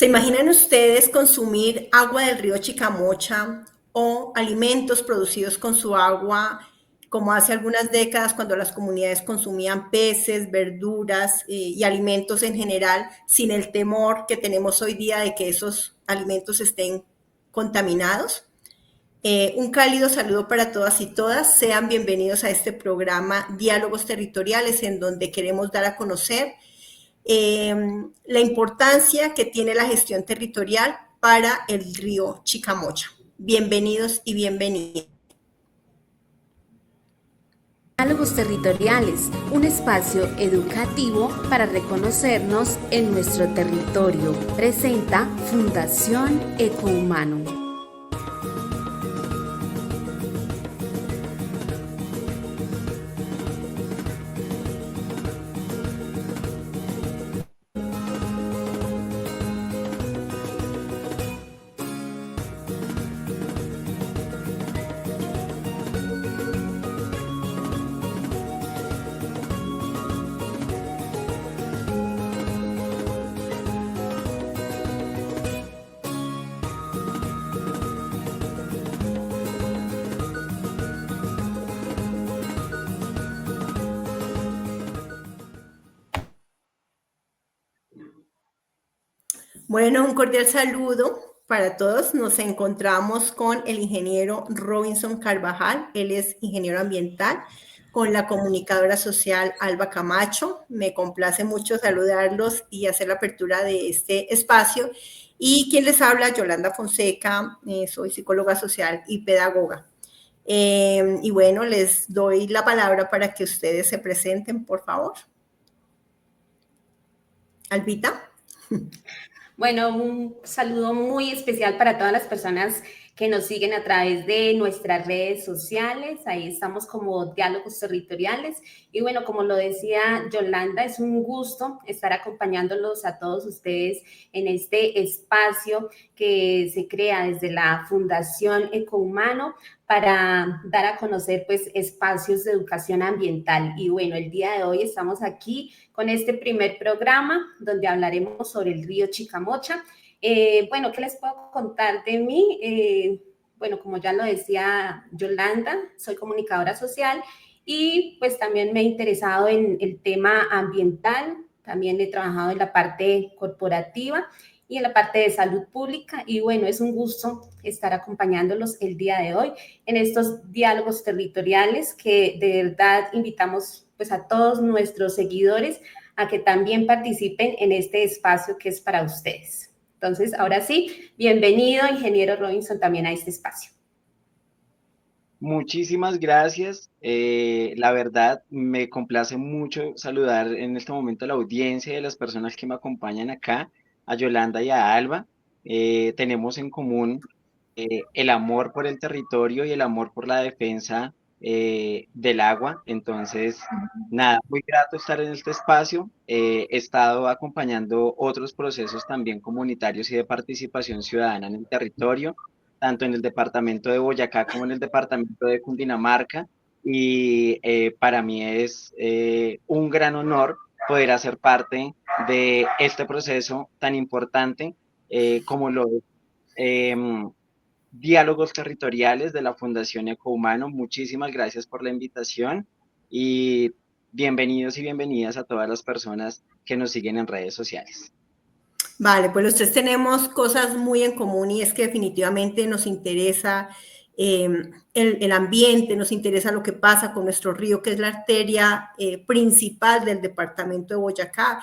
¿Se imaginan ustedes consumir agua del río Chicamocha o alimentos producidos con su agua, como hace algunas décadas cuando las comunidades consumían peces, verduras y alimentos en general, sin el temor que tenemos hoy día de que esos alimentos estén contaminados? Un cálido saludo para todas y todas. Sean bienvenidos a este programa Diálogos Territoriales, en donde queremos dar a conocer la importancia que tiene la gestión territorial para el río Chicamocha. Bienvenidos y bienvenidas. Diálogos Territoriales, un espacio educativo para reconocernos en nuestro territorio. Presenta Fundación Ecohumano. Bueno, un cordial saludo para todos. Nos encontramos con el ingeniero Robinson Carvajal. Él es ingeniero ambiental, con la comunicadora social Alba Camacho. Me complace mucho saludarlos y hacer la apertura de este espacio. Y quien les habla, Yolanda Fonseca, soy psicóloga social y pedagoga. Y bueno, les doy la palabra para que ustedes se presenten, por favor. Albita. Bueno, un saludo muy especial para todas las personas que nos siguen a través de nuestras redes sociales. Ahí estamos como Diálogos Territoriales. Y bueno, como lo decía Yolanda, es un gusto estar acompañándolos a todos ustedes en este espacio que se crea desde la Fundación Ecohumano para dar a conocer pues espacios de educación ambiental. Y bueno, el día de hoy estamos aquí con este primer programa donde hablaremos sobre el río Chicamocha. Bueno, ¿qué les puedo contar de mí? Bueno, como ya lo decía Yolanda, soy comunicadora social y pues también me he interesado en el tema ambiental, también he trabajado en la parte corporativa y en la parte de salud pública. Y bueno, es un gusto estar acompañándolos el día de hoy en estos diálogos territoriales que de verdad invitamos pues a todos nuestros seguidores a que también participen en este espacio que es para ustedes. Entonces, ahora sí, bienvenido, ingeniero Robinson, también a este espacio. Muchísimas gracias. La verdad, me complace mucho saludar en este momento a la audiencia y a las personas que me acompañan acá, a Yolanda y a Alba. Tenemos en común el amor por el territorio y el amor por la defensa del agua. Entonces, nada, muy grato estar en este espacio. He estado acompañando otros procesos también comunitarios y de participación ciudadana en el territorio, tanto en el departamento de Boyacá como en el departamento de Cundinamarca. Y para mí es un gran honor poder hacer parte de este proceso tan importante como lo es Diálogos Territoriales de la Fundación Ecohumano. Muchísimas gracias por la invitación y bienvenidos y bienvenidas a todas las personas que nos siguen en redes sociales. Vale, pues los tres tenemos cosas muy en común y es que definitivamente nos interesa el ambiente, nos interesa lo que pasa con nuestro río, que es la arteria principal del departamento de Boyacá.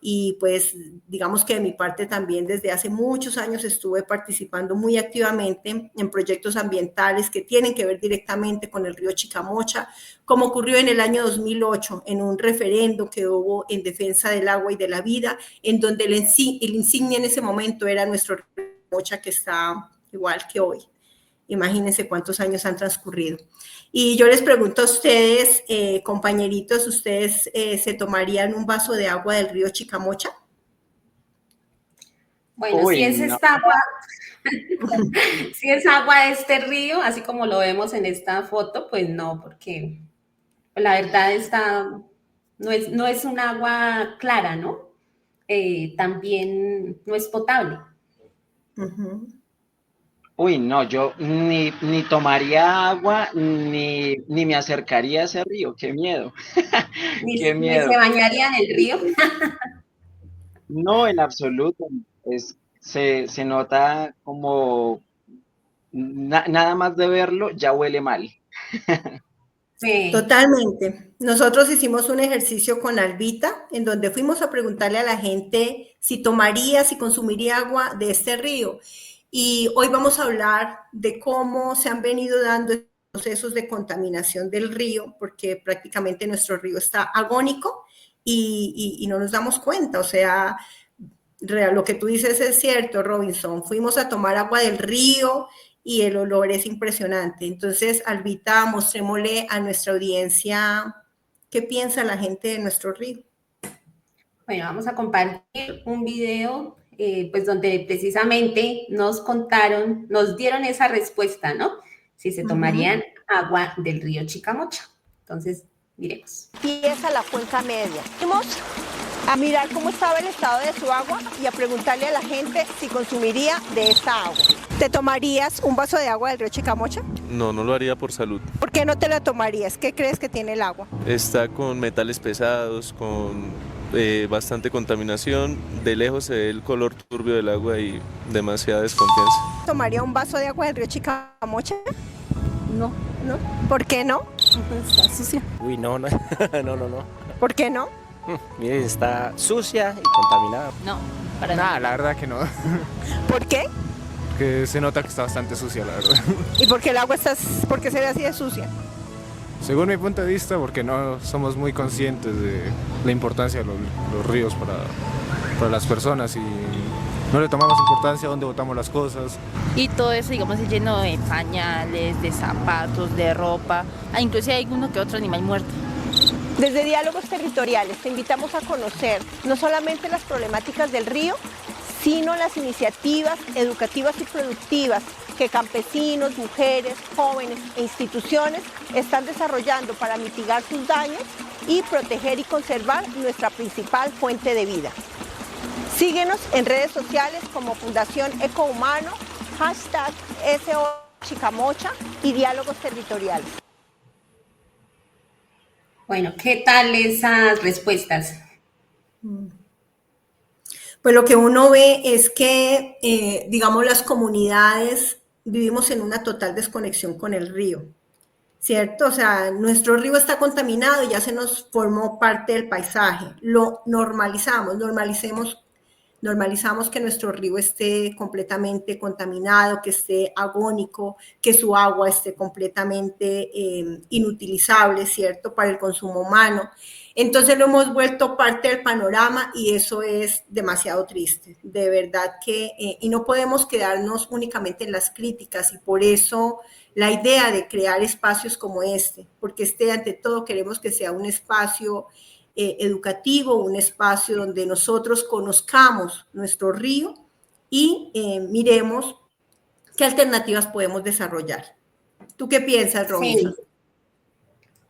Y pues digamos que de mi parte también desde hace muchos años estuve participando muy activamente en proyectos ambientales que tienen que ver directamente con el río Chicamocha, como ocurrió en el año 2008 en un referendo que hubo en defensa del agua y de la vida, en donde el insignia en ese momento era nuestro río Chicamocha, que está igual que hoy. Imagínense cuántos años han transcurrido. Y yo les pregunto a ustedes, compañeritos, ¿ustedes se tomarían un vaso de agua del río Chicamocha? Bueno, Uy, si es no. esta agua, si es agua de este río, así como lo vemos en esta foto, pues no, porque la verdad está, no es un agua clara, ¿no? también no es potable. Ujú. Uy, no, yo ni tomaría agua, ni me acercaría a ese río, qué miedo, qué Ni se miedo. bañaría en el río. No, en absoluto. Se nota como nada más de verlo ya huele mal. Sí. Totalmente. Nosotros hicimos un ejercicio con Albita en donde fuimos a preguntarle a la gente si tomaría, si consumiría agua de este río. Y hoy vamos a hablar de cómo se han venido dando procesos de contaminación del río, porque prácticamente nuestro río está agónico y no nos damos cuenta. O sea, lo que tú dices es cierto, Robinson. Fuimos a tomar agua del río y el olor es impresionante. Entonces, Albita, mostrémosle a nuestra audiencia qué piensa la gente de nuestro río. Bueno, vamos a compartir un video, pues donde precisamente nos contaron, nos dieron esa respuesta, ¿no? Si se tomarían agua del río Chicamocha. Entonces, miremos. Empieza la cuenca media. Vamos a mirar cómo estaba el estado de su agua y a preguntarle a la gente si consumiría de esta agua. ¿Te tomarías un vaso de agua del río Chicamocha? No, no lo haría por salud. ¿Por qué no te la tomarías? ¿Qué crees que tiene el agua? Está con metales pesados, con bastante contaminación. De lejos se ve el color turbio del agua y demasiada desconfianza. ¿Tomaría un vaso de agua del río Chicamocha? No, ¿No? ¿Por qué no? está sucia. Uy, no. ¿Por qué no? Mire, está sucia y contaminada. No, para nada. Nada, la verdad que no. ¿Por qué? Que se nota que está bastante sucia, la verdad. ¿Y por qué el agua por qué se ve así de sucia? Según mi punto de vista, porque no somos muy conscientes de la importancia de los ríos para las personas y no le tomamos importancia a dónde botamos las cosas. Y todo eso, digamos, es lleno de pañales, de zapatos, de ropa. Inclusive hay uno que otro animal muerto. Desde Diálogos Territoriales te invitamos a conocer no solamente las problemáticas del río, sino las iniciativas educativas y productivas que campesinos, mujeres, jóvenes e instituciones están desarrollando para mitigar sus daños y proteger y conservar nuestra principal fuente de vida. Síguenos en redes sociales como Fundación Ecohumano, #SO Chicamocha y Diálogos Territoriales. Bueno, ¿qué tal esas respuestas? Pues lo que uno ve es que, digamos, las comunidades vivimos en una total desconexión con el río, ¿cierto? O sea, nuestro río está contaminado y ya se nos formó parte del paisaje. Lo normalizamos que nuestro río esté completamente contaminado, que esté agónico, que su agua esté completamente inutilizable, ¿cierto?, para el consumo humano. Entonces lo hemos vuelto parte del panorama y eso es demasiado triste, de verdad que, y no podemos quedarnos únicamente en las críticas y por eso la idea de crear espacios como este, porque ante todo queremos que sea un espacio educativo, un espacio donde nosotros conozcamos nuestro río y miremos qué alternativas podemos desarrollar. ¿Tú qué piensas, Robinson?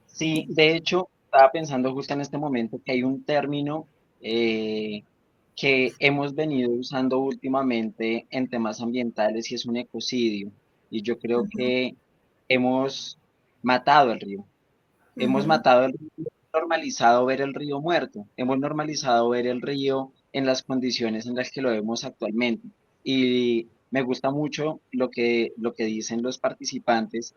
Sí, de hecho, estaba pensando justo en este momento que hay un término que hemos venido usando últimamente en temas ambientales y es un ecocidio. Y yo creo que hemos matado el río. Hemos matado el río, normalizado ver el río muerto, hemos normalizado ver el río en las condiciones en las que lo vemos actualmente. Y me gusta mucho lo que dicen los participantes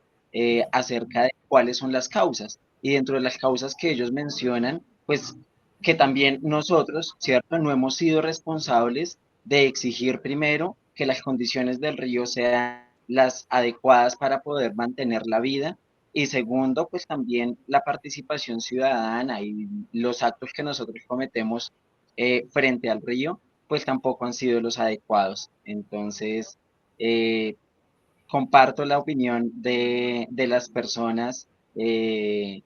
acerca de cuáles son las causas. Y dentro de las causas que ellos mencionan, pues que también nosotros, ¿cierto? No hemos sido responsables de exigir primero que las condiciones del río sean las adecuadas para poder mantener la vida y segundo, pues también la participación ciudadana y los actos que nosotros cometemos frente al río, pues tampoco han sido los adecuados. Entonces, eh, comparto la opinión de las personas que,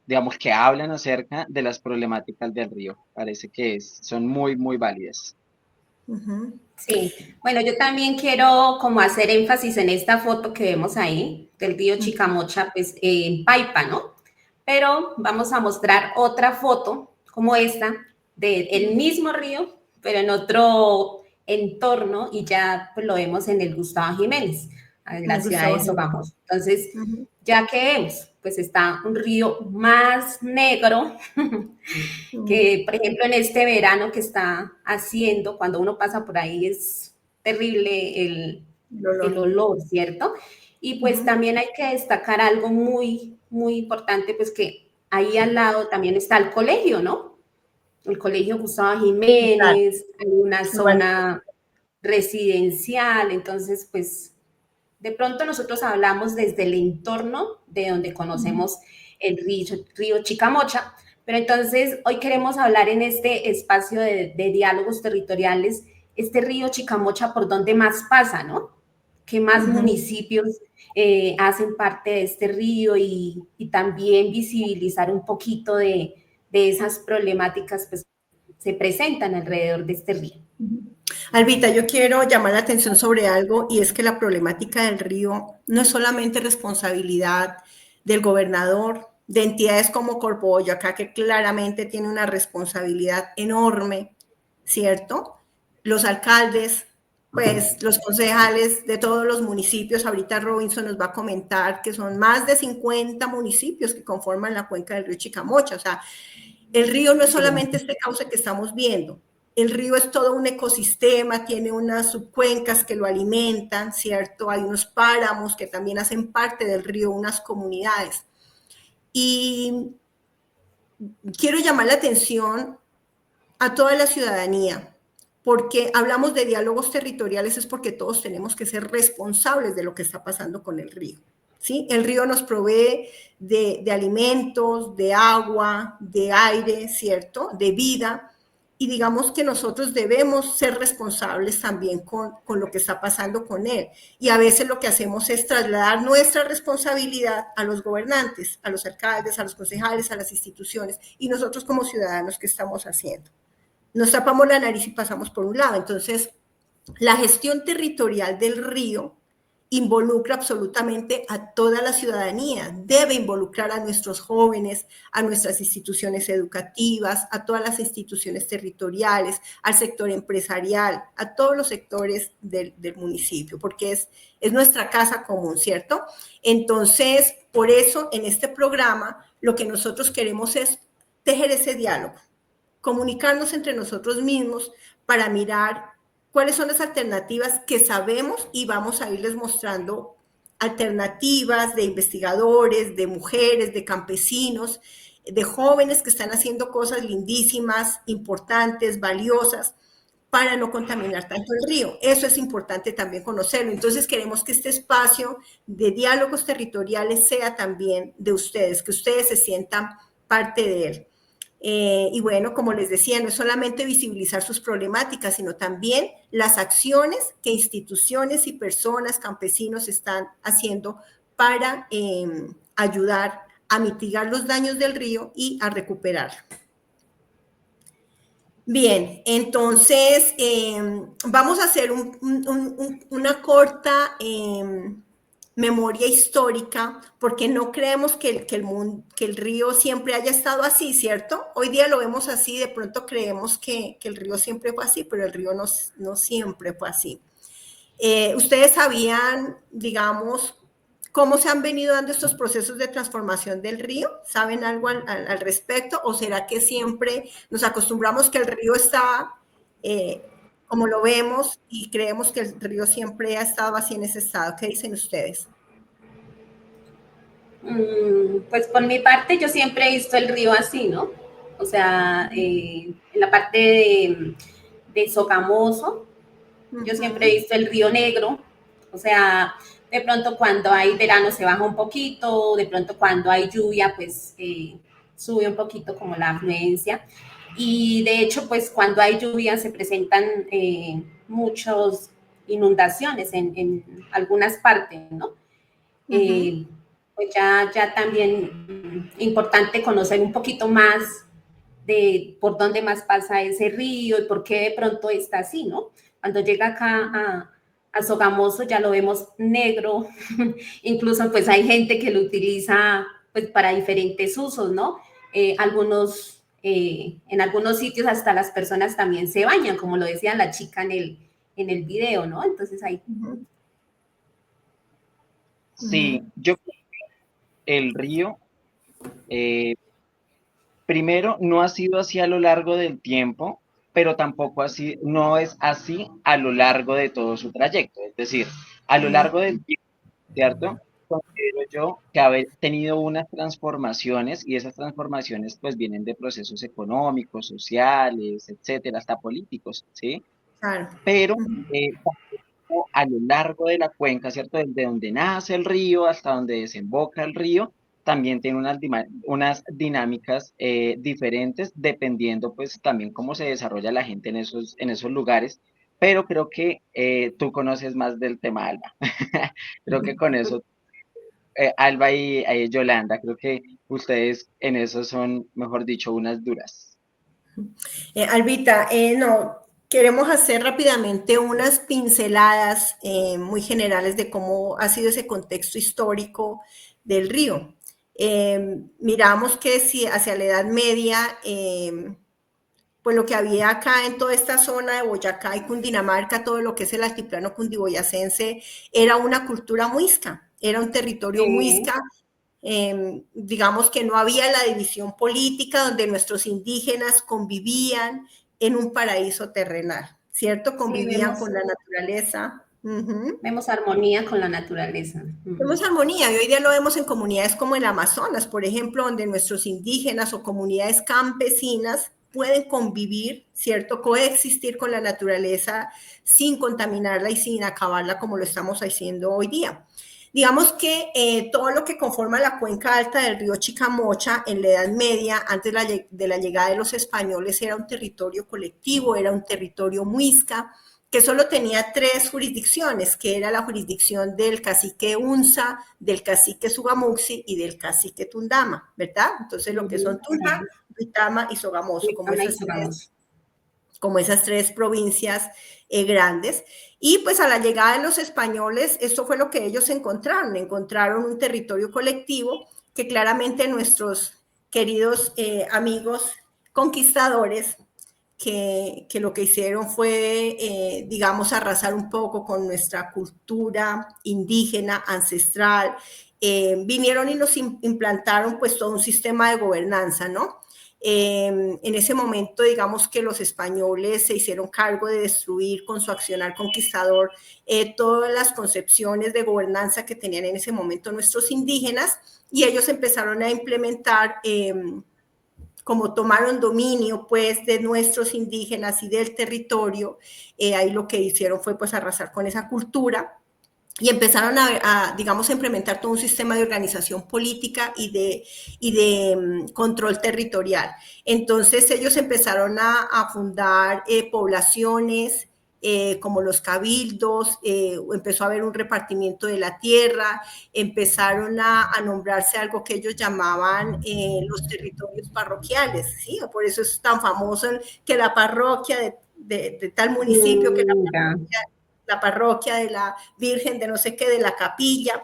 digamos, que hablan acerca de las problemáticas del río. Parece que son muy, muy válidas. Sí, bueno, yo también quiero como hacer énfasis en esta foto que vemos ahí del río Chicamocha, pues en Paipa, ¿no? Pero vamos a mostrar otra foto como esta, del mismo río, pero en otro entorno, y ya pues lo vemos en el Gustavo Jiménez, en la ciudad de Sogamoso. Entonces, ya que vemos, pues está un río más negro, que por ejemplo en este verano que está haciendo, cuando uno pasa por ahí es terrible el olor, ¿cierto? Y pues también hay que destacar algo muy, muy importante, pues que ahí al lado también está el colegio, ¿no? El colegio Gustavo Jiménez, hay una zona residencial, entonces pues de pronto nosotros hablamos desde el entorno de donde conocemos el río Chicamocha, pero entonces hoy queremos hablar en este espacio de diálogos territoriales, este río Chicamocha, por dónde más pasa, ¿no? ¿Qué más municipios hacen parte de este río y también visibilizar un poquito de esas problemáticas pues, se presentan alrededor de este río? Albita, yo quiero llamar la atención sobre algo, y es que la problemática del río no es solamente responsabilidad del gobernador, de entidades como Corpo Boyacá, que claramente tiene una responsabilidad enorme, ¿cierto? Los alcaldes, pues los concejales de todos los municipios. Ahorita Robinson nos va a comentar que son más de 50 municipios que conforman la cuenca del río Chicamocha. O sea, el río no es solamente este cauce que estamos viendo. El río es todo un ecosistema, tiene unas subcuencas que lo alimentan, ¿cierto? Hay unos páramos que también hacen parte del río, unas comunidades. Y quiero llamar la atención a toda la ciudadanía, porque hablamos de diálogos territoriales, es porque todos tenemos que ser responsables de lo que está pasando con el río, ¿sí? El río nos provee de alimentos, de agua, de aire, ¿cierto? De vida. Y digamos que nosotros debemos ser responsables también con lo que está pasando con él. Y a veces lo que hacemos es trasladar nuestra responsabilidad a los gobernantes, a los alcaldes, a los concejales, a las instituciones. Y nosotros como ciudadanos, ¿qué estamos haciendo? Nos tapamos la nariz y pasamos por un lado. Entonces, la gestión territorial del río involucra absolutamente a toda la ciudadanía, debe involucrar a nuestros jóvenes, a nuestras instituciones educativas, a todas las instituciones territoriales, al sector empresarial, a todos los sectores del municipio, porque es nuestra casa común, ¿cierto? Entonces, por eso en este programa lo que nosotros queremos es tejer ese diálogo, comunicarnos entre nosotros mismos para mirar cuáles son las alternativas que sabemos, y vamos a irles mostrando alternativas de investigadores, de mujeres, de campesinos, de jóvenes que están haciendo cosas lindísimas, importantes, valiosas, para no contaminar tanto el río. Eso es importante también conocerlo. Entonces queremos que este espacio de diálogos territoriales sea también de ustedes, que ustedes se sientan parte de él. Y bueno, como les decía, no es solamente visibilizar sus problemáticas, sino también las acciones que instituciones y personas, campesinos están haciendo para ayudar a mitigar los daños del río y a recuperarlo. Bien, entonces vamos a hacer una corta memoria histórica, porque no creemos que el río siempre haya estado así, ¿cierto? Hoy día lo vemos así, de pronto creemos que el río siempre fue así, pero el río no siempre fue así. ¿Ustedes sabían, digamos, cómo se han venido dando estos procesos de transformación del río? ¿Saben algo al respecto? ¿O será que siempre nos acostumbramos que el río estaba como lo vemos y creemos que el río siempre ha estado así en ese estado? ¿Qué dicen ustedes? Pues por mi parte yo siempre he visto el río así, ¿no? O sea, en la parte de Sogamoso, yo siempre he visto el río negro. O sea, de pronto cuando hay verano se baja un poquito, de pronto cuando hay lluvia pues sube un poquito como la afluencia. Y de hecho, pues cuando hay lluvia se presentan muchas inundaciones en algunas partes, ¿no? Pues ya también importante conocer un poquito más de por dónde más pasa ese río y por qué de pronto está así, ¿no? Cuando llega acá a Sogamoso ya lo vemos negro, incluso pues hay gente que lo utiliza pues para diferentes usos, ¿no? Algunos en algunos sitios hasta las personas también se bañan, como lo decía la chica en el video, ¿no? Entonces ahí. Sí, yo creo que el río, eh, primero, no ha sido así a lo largo del tiempo, pero tampoco así, no es así a lo largo de todo su trayecto. Es decir, a lo largo del tiempo, ¿cierto? Considero yo que haber tenido unas transformaciones y esas transformaciones pues vienen de procesos económicos, sociales, etcétera, hasta políticos, ¿sí? Claro. Pero a lo largo de la cuenca, ¿cierto? Desde donde nace el río hasta donde desemboca el río, también tiene unas dinámicas diferentes dependiendo pues también cómo se desarrolla la gente en esos lugares, pero creo que tú conoces más del tema, Alba. Creo que con eso, Alba y Yolanda, creo que ustedes en eso son, mejor dicho, unas duras. Albita, no, queremos hacer rápidamente unas pinceladas muy generales de cómo ha sido ese contexto histórico del río. Miramos que si hacia la Edad Media, pues lo que había acá en toda esta zona de Boyacá y Cundinamarca, todo lo que es el altiplano cundiboyacense, era una cultura muisca, era un territorio muisca. Digamos que no había la división política donde nuestros indígenas convivían en un paraíso terrenal, ¿cierto? Convivían con la naturaleza. Vemos armonía con la naturaleza. Vemos armonía y hoy día lo vemos en comunidades como el Amazonas, por ejemplo, donde nuestros indígenas o comunidades campesinas pueden convivir, ¿cierto? Coexistir con la naturaleza sin contaminarla y sin acabarla como lo estamos haciendo hoy día. Digamos que todo lo que conforma la cuenca alta del río Chicamocha en la Edad Media, antes de la llegada de los españoles, era un territorio colectivo, era un territorio muisca, que solo tenía 3 jurisdicciones, que era la jurisdicción del cacique Unza, del cacique Sugamuxi y del cacique Tundama, ¿verdad? Entonces lo que son Tunja, Duitama y Sogamoso, como esas 3 provincias grandes. Y pues a la llegada de los españoles, esto fue lo que ellos encontraron un territorio colectivo que claramente nuestros queridos amigos conquistadores, que lo que hicieron fue, digamos, arrasar un poco con nuestra cultura indígena, ancestral, vinieron y nos implantaron pues todo un sistema de gobernanza, ¿no? En ese momento, digamos que los españoles se hicieron cargo de destruir con su accionar conquistador todas las concepciones de gobernanza que tenían en ese momento nuestros indígenas y ellos empezaron a implementar, como tomaron dominio pues de nuestros indígenas y del territorio, ahí lo que hicieron fue pues arrasar con esa cultura. Y empezaron digamos, a implementar todo un sistema de organización política y de control territorial. Entonces ellos empezaron a fundar poblaciones como los cabildos, empezó a haber un repartimiento de la tierra, empezaron a nombrarse algo que ellos llamaban los territorios parroquiales, ¿sí? Por eso es tan famoso que la parroquia de tal municipio, que la parroquia de la Virgen, de no sé qué, de la capilla,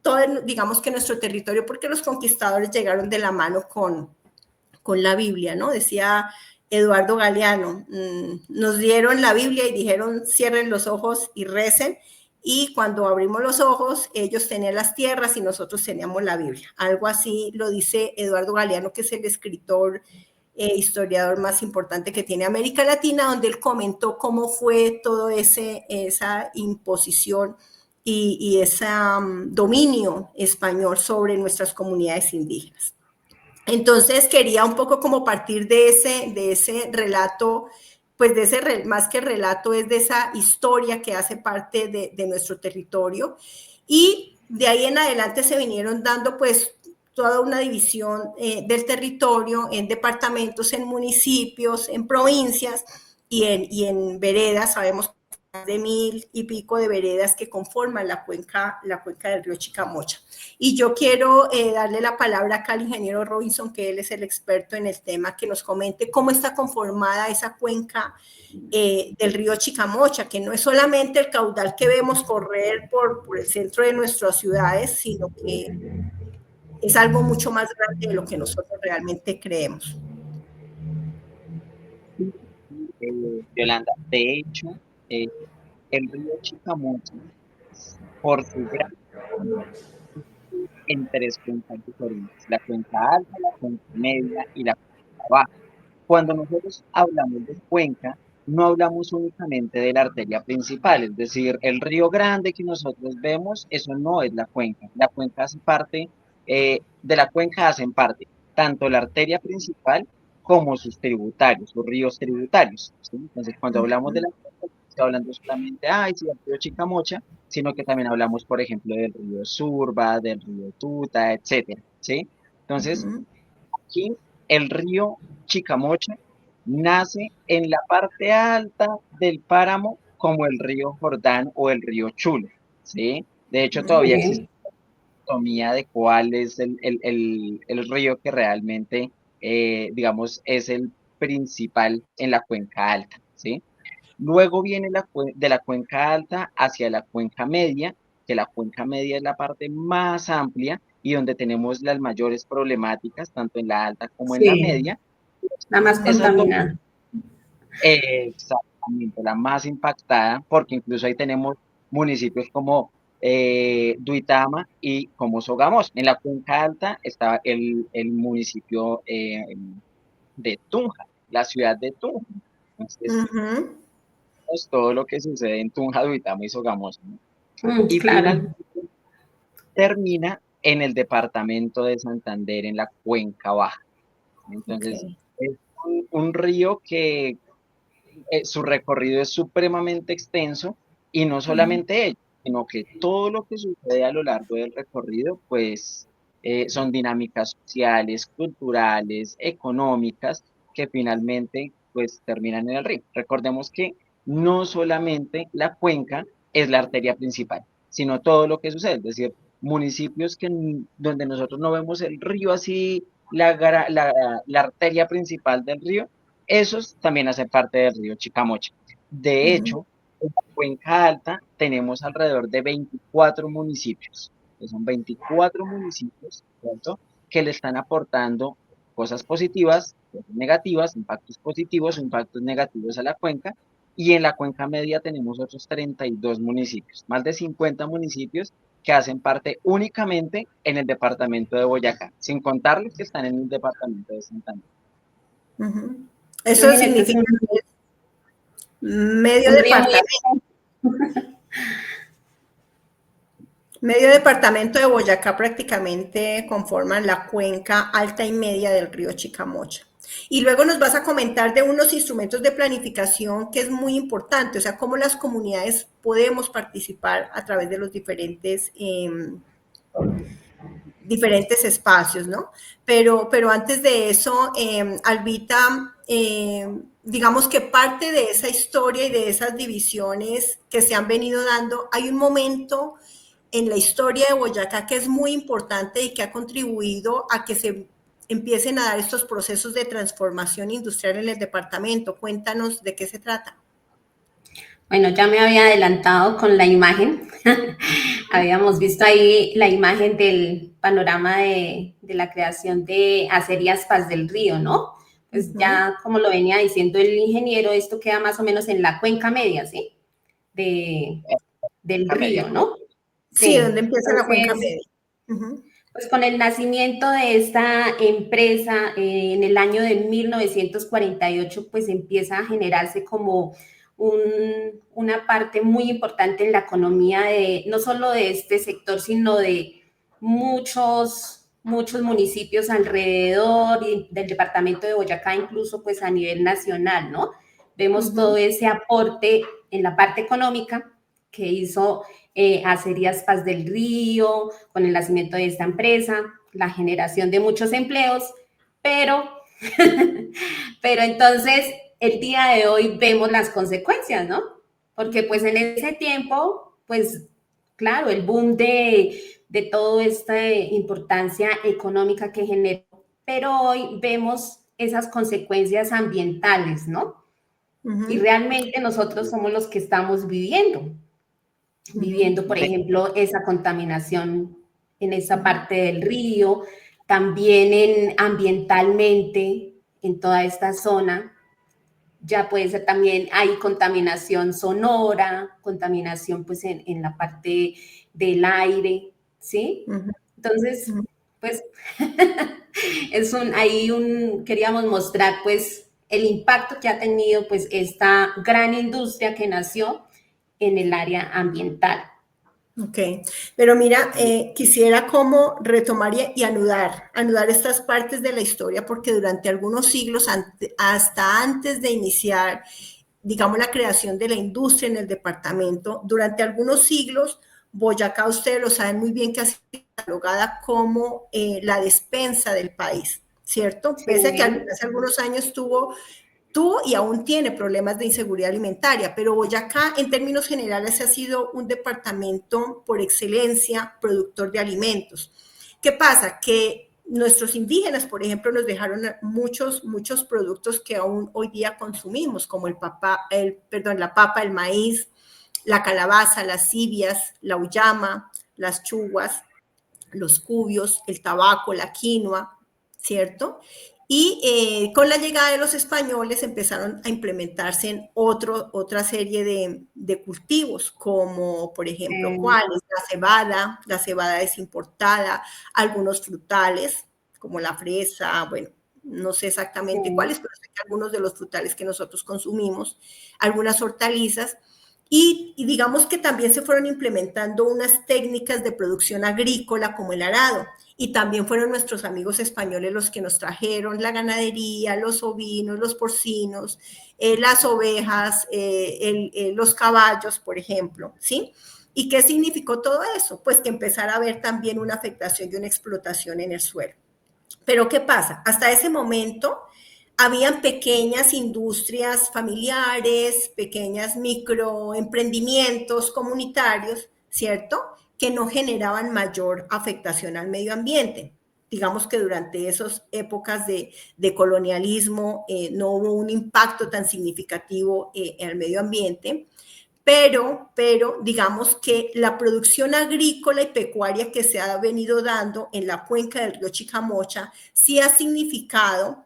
todo, digamos que nuestro territorio, porque los conquistadores llegaron de la mano con la Biblia, ¿no? Decía Eduardo Galeano, nos dieron la Biblia y dijeron cierren los ojos y recen, y cuando abrimos los ojos, ellos tenían las tierras y nosotros teníamos la Biblia. Algo así lo dice Eduardo Galeano, que es el escritor historiador más importante que tiene América Latina, donde él comentó cómo fue todo esa imposición y ese dominio español sobre nuestras comunidades indígenas. Entonces quería un poco como partir de ese relato, pues de ese, más que relato, es de esa historia que hace parte de nuestro territorio, y de ahí en adelante se vinieron dando pues toda una división del territorio en departamentos, en municipios, en provincias y en veredas. Sabemos más de 1000 y pico de veredas que conforman la cuenca del río Chicamocha. Y yo quiero darle la palabra acá al ingeniero Robinson, que él es el experto en el tema, que nos comente cómo está conformada esa cuenca del río Chicamocha, que no es solamente el caudal que vemos correr por el centro de nuestras ciudades, sino que es algo mucho más grande de lo que nosotros realmente creemos. Yolanda, de hecho, eh, el río Chicamocha, por su gran en tres cuencas diferentes, la cuenca alta, la cuenca media y la cuenca baja. Cuando nosotros hablamos de cuenca, no hablamos únicamente de la arteria principal, es decir, el río Grande que nosotros vemos, eso no es la cuenca. La cuenca hace parte, de la cuenca hacen parte tanto la arteria principal como sus tributarios, sus ríos tributarios, ¿sí? Entonces, cuando hablamos de la cuenca, no estoy hablando solamente, ay, sí, del río Chicamocha, sino que también hablamos, por ejemplo, del río Surba, del río Tuta, etcétera, ¿sí? Entonces, Ujú. aquí el río Chicamocha nace en la parte alta del páramo como el río Jordán o el río Chulo, ¿sí? De hecho, todavía existe Ok. dicotomía de cuál es el río que realmente, digamos, es el principal en la cuenca alta, ¿sí? Luego viene de la cuenca alta hacia la cuenca media, que la cuenca media es la parte más amplia y donde tenemos las mayores problemáticas, tanto en la alta como en la Sí, media. la más Esas dos, contaminada. exactamente, la más impactada, porque incluso ahí tenemos municipios como Duitama y como Sogamos. En la cuenca alta está el municipio de Tunja, la ciudad de Tunja. Entonces, Ujú. pues, todo lo que sucede en Tunja, Duitama y Sogamoso, ¿no? Y Claro. finalmente termina en el departamento de Santander, en la cuenca baja. Entonces, Ok. es un río que su recorrido es supremamente extenso y no solamente ello, sino que todo lo que sucede a lo largo del recorrido, pues son dinámicas sociales, culturales, económicas, que finalmente pues terminan en el río. Recordemos que no solamente la cuenca es la arteria principal, sino todo lo que sucede, es decir, municipios donde nosotros no vemos el río así, la arteria principal del río, esos también hacen parte del río Chicamocha. De Ujú. hecho, en la cuenca alta tenemos alrededor de 24 municipios, que son 24 municipios, ¿cierto? Que le están aportando cosas positivas, cosas negativas, impactos positivos, impactos negativos a la cuenca. Y en la cuenca media tenemos otros 32 municipios, más de 50 municipios que hacen parte únicamente en el departamento de Boyacá, sin contar los que están en el departamento de Santander. Ujú. Eso Imagínate, es significa medio un río muy departamento. Medio departamento de Boyacá prácticamente conforman la cuenca alta y media del río Chicamocha. Y luego nos vas a comentar de unos instrumentos de planificación que es muy importante, o sea, cómo las comunidades podemos participar a través de los diferentes espacios, ¿no? Pero antes de eso, Albita, digamos que parte de esa historia y de esas divisiones que se han venido dando, hay un momento en la historia de Boyacá que es muy importante y que ha contribuido a que se empiecen a dar estos procesos de transformación industrial en el departamento. Cuéntanos de qué se trata. Bueno, ya me había adelantado con la imagen. Habíamos visto ahí la imagen del panorama de la creación de Acerías Paz del Río, ¿no? Pues Ujú. ya como lo venía diciendo el ingeniero, esto queda más o menos en la cuenca media, ¿sí? De, del Cuenca media, río, ¿no? Sí, Sí. ¿dónde empieza la cuenca Entonces, media? Ujú. pues con el nacimiento de esta empresa en el año de 1948, pues empieza a generarse como una parte muy importante en la economía de no solo de este sector, sino de muchos municipios alrededor y del departamento de Boyacá, incluso pues a nivel nacional, ¿no? Vemos todo Ujú. ese aporte en la parte económica que hizo Acerías Paz del Río, con el nacimiento de esta empresa, la generación de muchos empleos, pero, pero entonces el día de hoy vemos las consecuencias, ¿no? Porque pues en ese tiempo, pues claro, el boom de toda esta importancia económica que generó, pero hoy vemos esas consecuencias ambientales, ¿no? Y Ujú. realmente nosotros somos los que estamos Ujú. viviendo, por de, ejemplo, esa contaminación en esa parte del río, también ambientalmente en toda esta zona ya puede ser también, hay contaminación sonora, contaminación pues en la parte del aire, ¿sí? Entonces, pues, queríamos mostrar pues el impacto que ha tenido pues esta gran industria que nació en el área ambiental. Ok, pero mira, quisiera como retomar y anudar estas partes de la historia, porque durante algunos siglos, hasta antes de iniciar, digamos, la creación de la industria en el departamento, durante algunos siglos, Boyacá, ustedes lo saben muy bien, que ha sido catalogada como la despensa del país, ¿cierto? Sí. Pese a que hace algunos años tuvo y aún tiene problemas de inseguridad alimentaria, pero Boyacá en términos generales ha sido un departamento por excelencia productor de alimentos. ¿Qué pasa? Que nuestros indígenas, por ejemplo, nos dejaron muchos productos que aún hoy día consumimos, como la papa, el maíz, la calabaza, las cibias, la uyama, las chuguas, los cubios, el tabaco, la quinoa, ¿cierto? Y con la llegada de los españoles empezaron a implementarse en otra serie de cultivos, como por ejemplo, ¿cuáles? La cebada es importada, algunos frutales, como la fresa, bueno, no sé exactamente cuáles, pero sé que algunos de los frutales que nosotros consumimos, algunas hortalizas, y digamos que también se fueron implementando unas técnicas de producción agrícola como el arado, y también fueron nuestros amigos españoles los que nos trajeron la ganadería, los ovinos, los porcinos, las ovejas, los caballos, por ejemplo, ¿sí? ¿Y qué significó todo eso? Pues que empezara a haber también una afectación y una explotación en el suelo. Pero ¿qué pasa? Hasta ese momento habían pequeñas industrias familiares, pequeñas microemprendimientos comunitarios, ¿cierto? Que no generaban mayor afectación al medio ambiente. Digamos que durante esas épocas de colonialismo no hubo un impacto tan significativo en el medio ambiente, pero digamos que la producción agrícola y pecuaria que se ha venido dando en la cuenca del río Chicamocha sí ha significado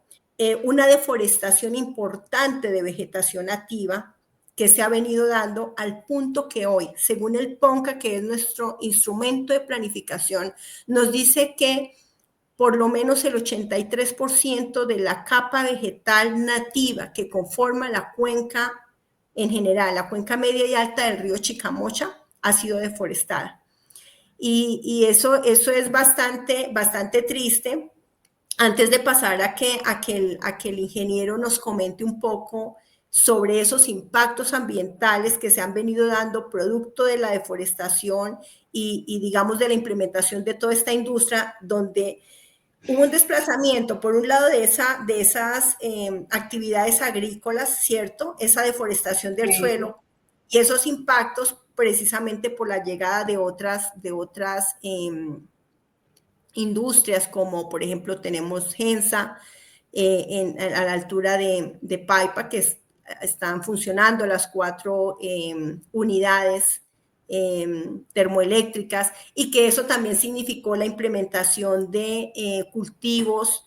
una deforestación importante de vegetación nativa que se ha venido dando al punto que hoy, según el PONCA, que es nuestro instrumento de planificación, nos dice que por lo menos el 83% de la capa vegetal nativa que conforma la cuenca en general, la cuenca media y alta del río Chicamocha, ha sido deforestada. Y eso es bastante triste. Antes de pasar a que el ingeniero nos comente un poco sobre esos impactos ambientales que se han venido dando producto de la deforestación y digamos de la implementación de toda esta industria, donde hubo un desplazamiento, por un lado, de esas actividades agrícolas, ¿cierto? Esa deforestación del suelo y esos impactos precisamente por la llegada de otras industrias, como por ejemplo tenemos Gensa a la altura de Paipa, que están funcionando las 4 unidades termoeléctricas, y que eso también significó la implementación de cultivos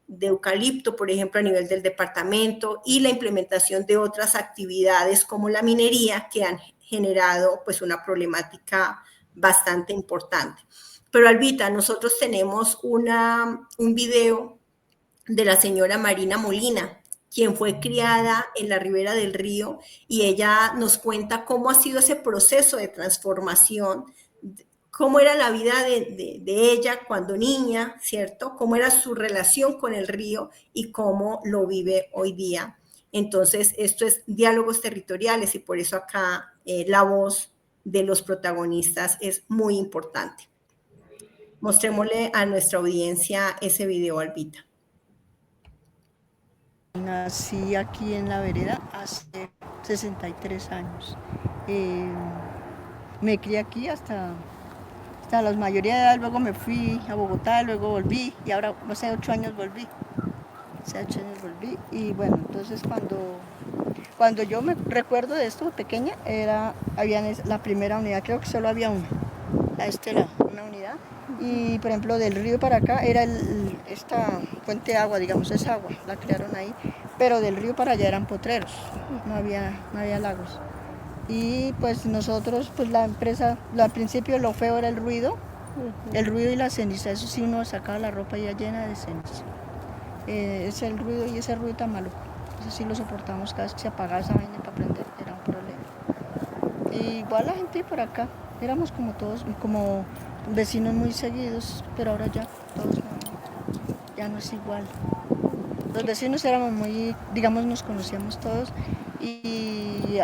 de eucalipto, por ejemplo, a nivel del departamento, y la implementación de otras actividades como la minería, que han generado pues una problemática bastante importante. Pero Albita, nosotros tenemos un video de la señora Marina Molina, quien fue criada en la ribera del río, y ella nos cuenta cómo ha sido ese proceso de transformación, cómo era la vida de ella cuando niña, ¿cierto? Cómo era su relación con el río y cómo lo vive hoy día. Entonces, esto es Diálogos Territoriales, y por eso acá la voz de los protagonistas es muy importante. Mostrémosle a nuestra audiencia ese video, Albita. Nací aquí en la vereda hace 63 años. Me crié aquí hasta la mayoría de edad, luego me fui a Bogotá, luego volví, y ahora hace 8 años volví. Y bueno, entonces cuando yo me recuerdo de esto pequeña, había la primera unidad, creo que solo había una. Esta era una unidad, Y por ejemplo del río para acá era esta fuente de agua, digamos, es agua, la crearon ahí, pero del río para allá eran potreros, no había lagos. Y pues nosotros, pues la empresa, al principio lo feo era el ruido y la ceniza, eso sí uno sacaba la ropa ya llena de ceniza. Es el ruido y ese ruido tan maluco, eso sí lo soportamos cada vez que se apagaba esa vaina para prender, era un problema. Y igual la gente por acá, éramos como todos, como vecinos muy seguidos, pero ahora ya todos ya no es igual. Los vecinos éramos muy, digamos, nos conocíamos todos y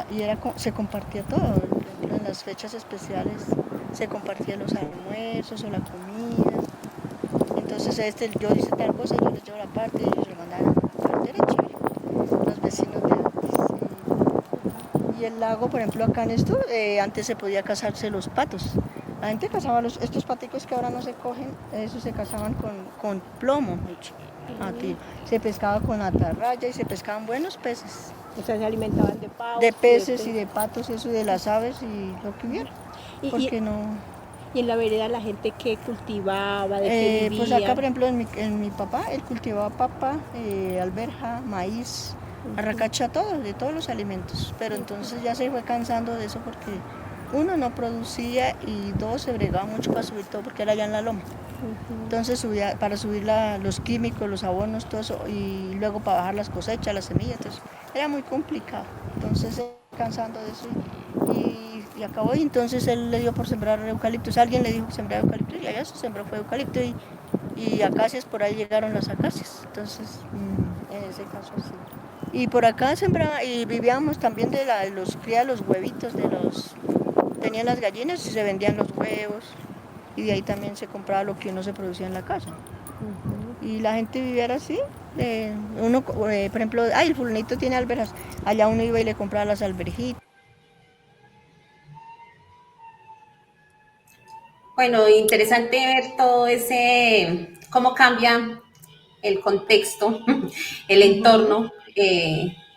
se compartía todo. En las fechas especiales se compartían los almuerzos o la comida. Entonces yo hice tal cosa, yo les llevo la parte y ellos lo mandaban al derecho. Los vecinos de antes. Y el lago, por ejemplo, acá en esto, antes se podía cazarse los patos. La gente cazaba estos paticos que ahora no se cogen, esos se cazaban con plomo. Se pescaba con atarraya y se pescaban buenos peces. O sea, se alimentaban de pavos. De peces y de patos, eso de las aves y lo que hubiera. Porque no... ¿Y en la vereda la gente qué cultivaba, de qué vivía? Pues acá, por ejemplo, en mi papá, él cultivaba papa, alberja, maíz, arracacha, todo, de todos los alimentos. Pero entonces ya se fue cansando de eso porque uno no producía y dos se bregaba mucho para subir todo porque era allá en la loma. Entonces para subir los químicos, los abonos, todo eso, y luego para bajar las cosechas, las semillas, entonces era muy complicado. Entonces se fue cansando de eso y acabó, y entonces él le dio por sembrar eucaliptos. Alguien le dijo que sembrara eucaliptos y allá se sembró fue eucalipto y acacias, por ahí llegaron las acacias. Entonces, en ese caso así. Y por acá sembraba y vivíamos también de los cría los huevitos tenían las gallinas y se vendían los huevos. Y de ahí también se compraba lo que uno se producía en la casa. Y la gente vivía así. Uno, por ejemplo, el fulanito tiene alberjas. Allá uno iba y le compraba las alberjitas. Bueno, interesante ver todo cómo cambia el contexto, el entorno,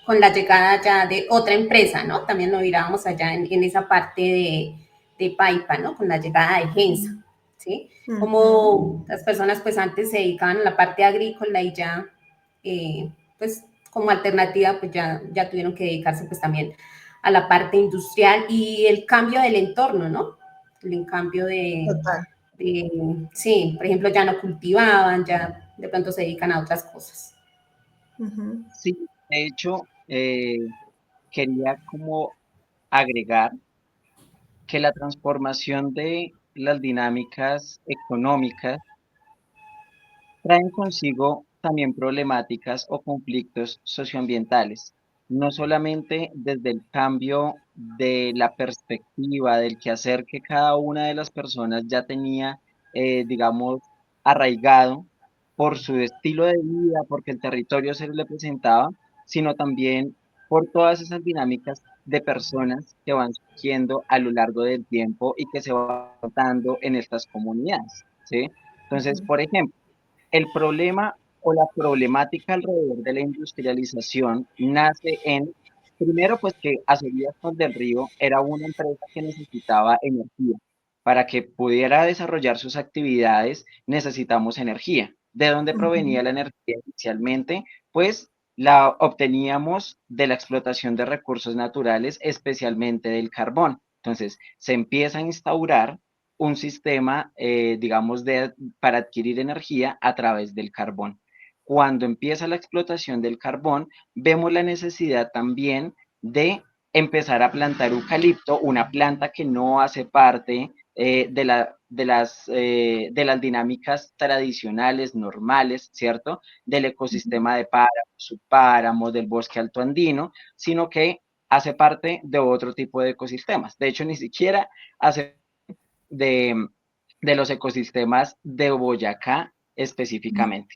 con la llegada ya de otra empresa, ¿no? También nos mirábamos allá en esa parte de Paipa, ¿no? Con la llegada de Gensa, ¿sí? Como las personas pues antes se dedicaban a la parte agrícola y ya, pues como alternativa pues ya tuvieron que dedicarse pues también a la parte industrial y el cambio del entorno, ¿no? El cambio sí, por ejemplo, ya no cultivaban, ya de pronto se dedican a otras cosas. Sí, de hecho, quería como agregar que la transformación de las dinámicas económicas traen consigo también problemáticas o conflictos socioambientales, no solamente desde el cambio de la perspectiva del quehacer que cada una de las personas ya tenía, digamos, arraigado por su estilo de vida, porque el territorio se le presentaba, sino también por todas esas dinámicas de personas que van surgiendo a lo largo del tiempo y que se van dando en estas comunidades, ¿sí? Entonces, por ejemplo, el problema o la problemática alrededor de la industrialización nace primero, pues que Acerías del Río era una empresa que necesitaba energía. Para que pudiera desarrollar sus actividades, necesitamos energía. ¿De dónde provenía la energía inicialmente? Pues la obteníamos de la explotación de recursos naturales, especialmente del carbón. Entonces, se empieza a instaurar un sistema, digamos, para adquirir energía a través del carbón. Cuando empieza la explotación del carbón, vemos la necesidad también de empezar a plantar eucalipto, una planta que no hace parte de las dinámicas tradicionales, normales, ¿cierto? Del ecosistema de páramos, subpáramos, del bosque alto andino, sino que hace parte de otro tipo de ecosistemas. De hecho, ni siquiera hace de, de los ecosistemas de Boyacá específicamente.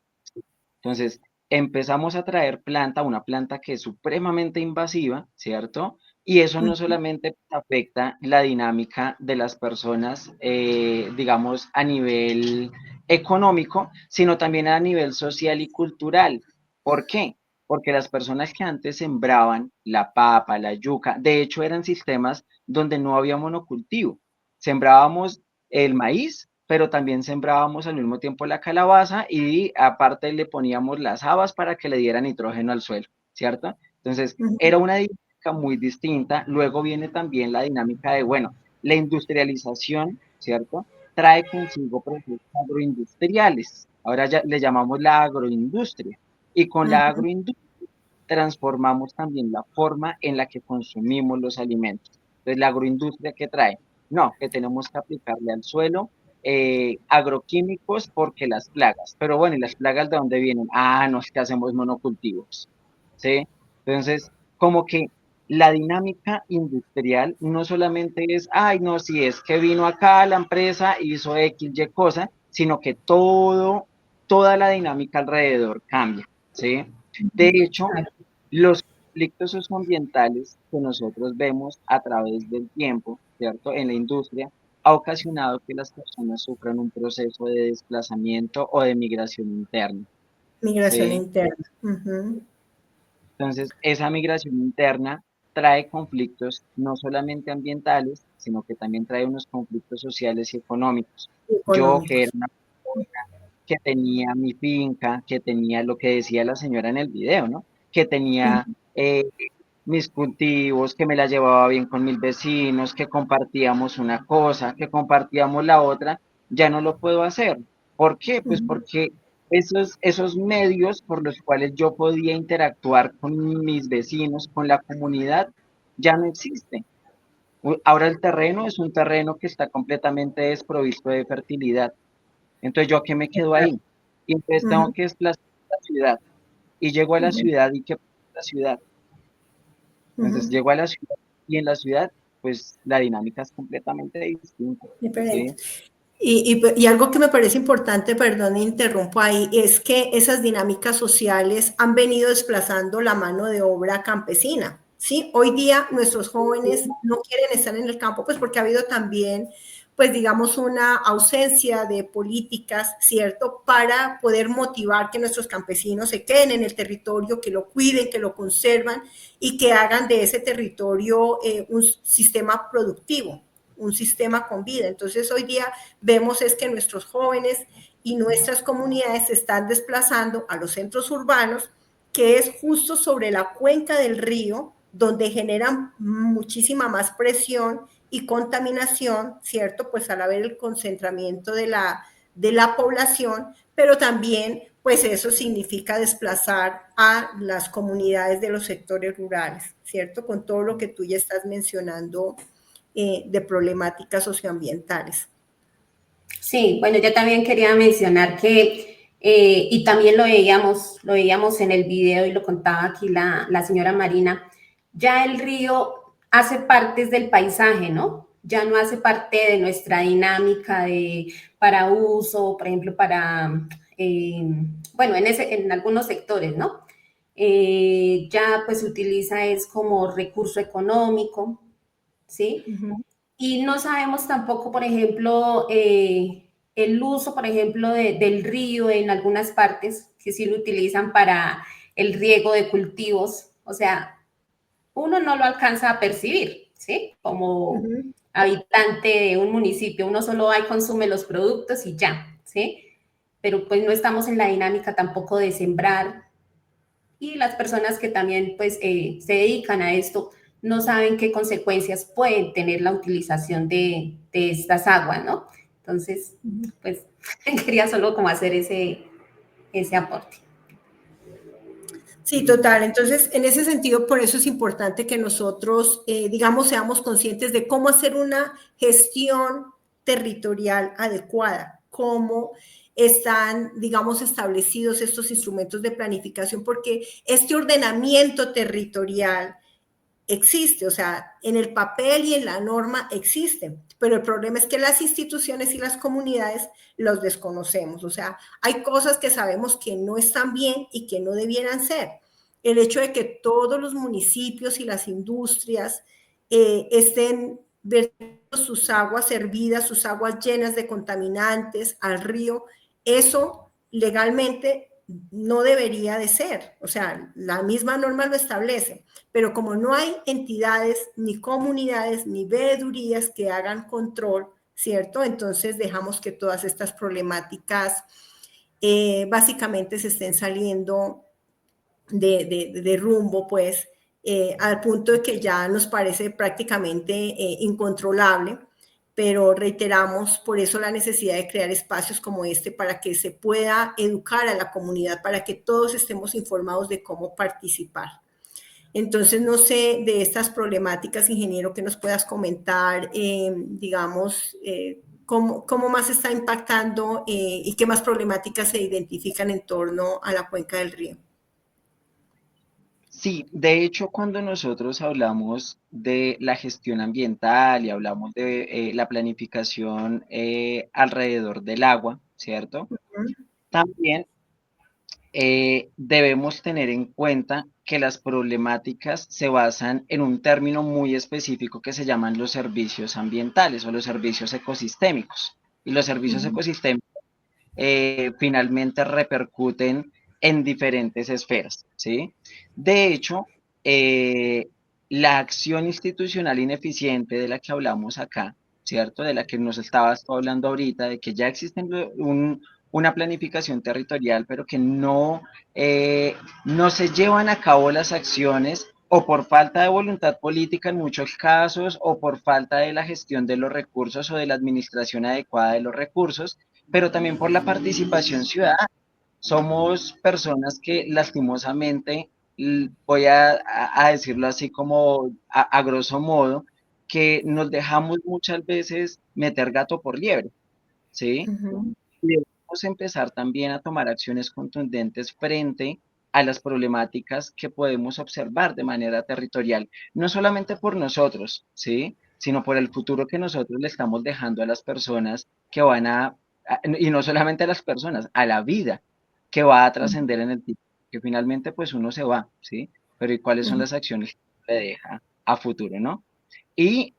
Entonces, empezamos a traer una planta que es supremamente invasiva, ¿cierto? Y eso no solamente afecta la dinámica de las personas, digamos, a nivel económico, sino también a nivel social y cultural. ¿Por qué? Porque las personas que antes sembraban la papa, la yuca, de hecho eran sistemas donde no había monocultivo. Sembrábamos el maíz pero también sembrábamos al mismo tiempo la calabaza y aparte le poníamos las habas para que le diera nitrógeno al suelo, ¿cierto? Entonces, era una dinámica muy distinta. Luego viene también la dinámica de, bueno, la industrialización, ¿cierto? Trae consigo procesos agroindustriales. Ahora ya le llamamos la agroindustria. Y con la agroindustria transformamos también la forma en la que consumimos los alimentos. Entonces, la agroindustria, ¿qué trae? No, que tenemos que aplicarle al suelo agroquímicos porque las plagas. Pero bueno, ¿y las plagas de dónde vienen? Ah, no, es que hacemos monocultivos, ¿sí? Entonces, como que la dinámica industrial no solamente es, ay, no, si es que vino acá la empresa, hizo X, Y cosa, sino que toda la dinámica alrededor cambia, ¿sí? De hecho, los conflictos socioambientales que nosotros vemos a través del tiempo, ¿cierto? En la industria, ha ocasionado que las personas sufran un proceso de desplazamiento o de migración interna, Migración ¿sí? interna. Entonces, esa migración interna trae conflictos no solamente ambientales, sino que también trae unos conflictos sociales y económicos. Yo, que era Económicos. una persona que tenía mi finca, que tenía lo que decía la señora en el video, ¿no? Que tenía mis cultivos, que me la llevaba bien con mis vecinos, que compartíamos una cosa, que compartíamos la otra, ya no lo puedo hacer. ¿Por qué? Pues porque esos medios por los cuales yo podía interactuar con mis vecinos, con la comunidad, ya no existen. Ahora el terreno es un terreno que está completamente desprovisto de fertilidad. Entonces, ¿yo a qué me quedo ahí? Y entonces tengo que desplazar a la ciudad. Y llego a la ciudad y ¿qué pasa en la ciudad? Entonces, llego a la ciudad y en la ciudad, pues la dinámica es completamente distinta. Diferente. ¿Sí? Y algo que me parece importante, perdón, interrumpo ahí, es que esas dinámicas sociales han venido desplazando la mano de obra campesina. ¿Sí? Hoy día nuestros jóvenes no quieren estar en el campo, pues porque ha habido también, pues digamos, una ausencia de políticas, ¿cierto? Para poder motivar que nuestros campesinos se queden en el territorio, que lo cuiden, que lo conservan y que hagan de ese territorio un sistema productivo, un sistema con vida. Entonces hoy día vemos es que nuestros jóvenes y nuestras comunidades se están desplazando a los centros urbanos, que es justo sobre la cuenca del río, donde generan muchísima más presión y contaminación, ¿cierto? Pues al haber el concentramiento de la población, pero también pues eso significa desplazar a las comunidades de los sectores rurales, ¿cierto? Con todo lo que tú ya estás mencionando de problemáticas socioambientales. Sí, bueno, yo también quería mencionar que, y también lo veíamos en el video y lo contaba aquí la señora Marina, ya el río hace partes del paisaje, ¿no? Ya no hace parte de nuestra dinámica para uso, por ejemplo, bueno, en algunos sectores, ¿no? Ya pues se utiliza es como recurso económico, ¿sí? Y no sabemos tampoco, por ejemplo, el uso, por ejemplo, del río en algunas partes, que sí lo utilizan para el riego de cultivos. O sea, uno no lo alcanza a percibir, ¿sí? Como habitante de un municipio, uno solo va y consume los productos y ya, ¿sí? Pero pues no estamos en la dinámica tampoco de sembrar. Y las personas que también pues se dedican a esto no saben qué consecuencias pueden tener la utilización de estas aguas, ¿no? Entonces, pues quería solo como hacer ese aporte. Sí, total. Entonces, en ese sentido, por eso es importante que nosotros, digamos, seamos conscientes de cómo hacer una gestión territorial adecuada, cómo están, digamos, establecidos estos instrumentos de planificación, porque este ordenamiento territorial existe, o sea, en el papel y en la norma existen, pero el problema es que las instituciones y las comunidades los desconocemos, o sea, hay cosas que sabemos que no están bien y que no debieran ser. El hecho de que todos los municipios y las industrias estén vertiendo sus aguas hervidas, sus aguas llenas de contaminantes al río, eso legalmente no debería de ser, o sea, la misma norma lo establece, pero como no hay entidades, ni comunidades, ni veedurías que hagan control, ¿cierto? Entonces dejamos que todas estas problemáticas básicamente se estén saliendo de rumbo, pues, al punto de que ya nos parece prácticamente incontrolable, pero reiteramos por eso la necesidad de crear espacios como este para que se pueda educar a la comunidad, para que todos estemos informados de cómo participar. Entonces, no sé de estas problemáticas, ingeniero, que nos puedas comentar, digamos, cómo más está impactando y qué más problemáticas se identifican en torno a la cuenca del río. Sí, de hecho, cuando nosotros hablamos de la gestión ambiental y hablamos de la planificación alrededor del agua, ¿cierto? También debemos tener en cuenta que las problemáticas se basan en un término muy específico que se llaman los servicios ambientales o los servicios ecosistémicos. Y los servicios ecosistémicos finalmente repercuten en diferentes esferas, ¿sí? De hecho, la acción institucional ineficiente de la que hablamos acá, ¿cierto? De la que nos estabas hablando ahorita, de que ya existe una planificación territorial, pero que no se llevan a cabo las acciones o por falta de voluntad política en muchos casos, o por falta de la gestión de los recursos o de la administración adecuada de los recursos, pero también por la participación ciudadana. Somos personas que lastimosamente, voy a decirlo así como a grosso modo, que nos dejamos muchas veces meter gato por liebre, ¿sí? Debemos empezar también a tomar acciones contundentes frente a las problemáticas que podemos observar de manera territorial, no solamente por nosotros, ¿sí? Sino por el futuro que nosotros le estamos dejando a las personas que van y no solamente a las personas, a la vida que va a trascender en el tiempo, que finalmente pues uno se va, ¿sí? Pero ¿y cuáles son las acciones que le deja a futuro, ¿no? Y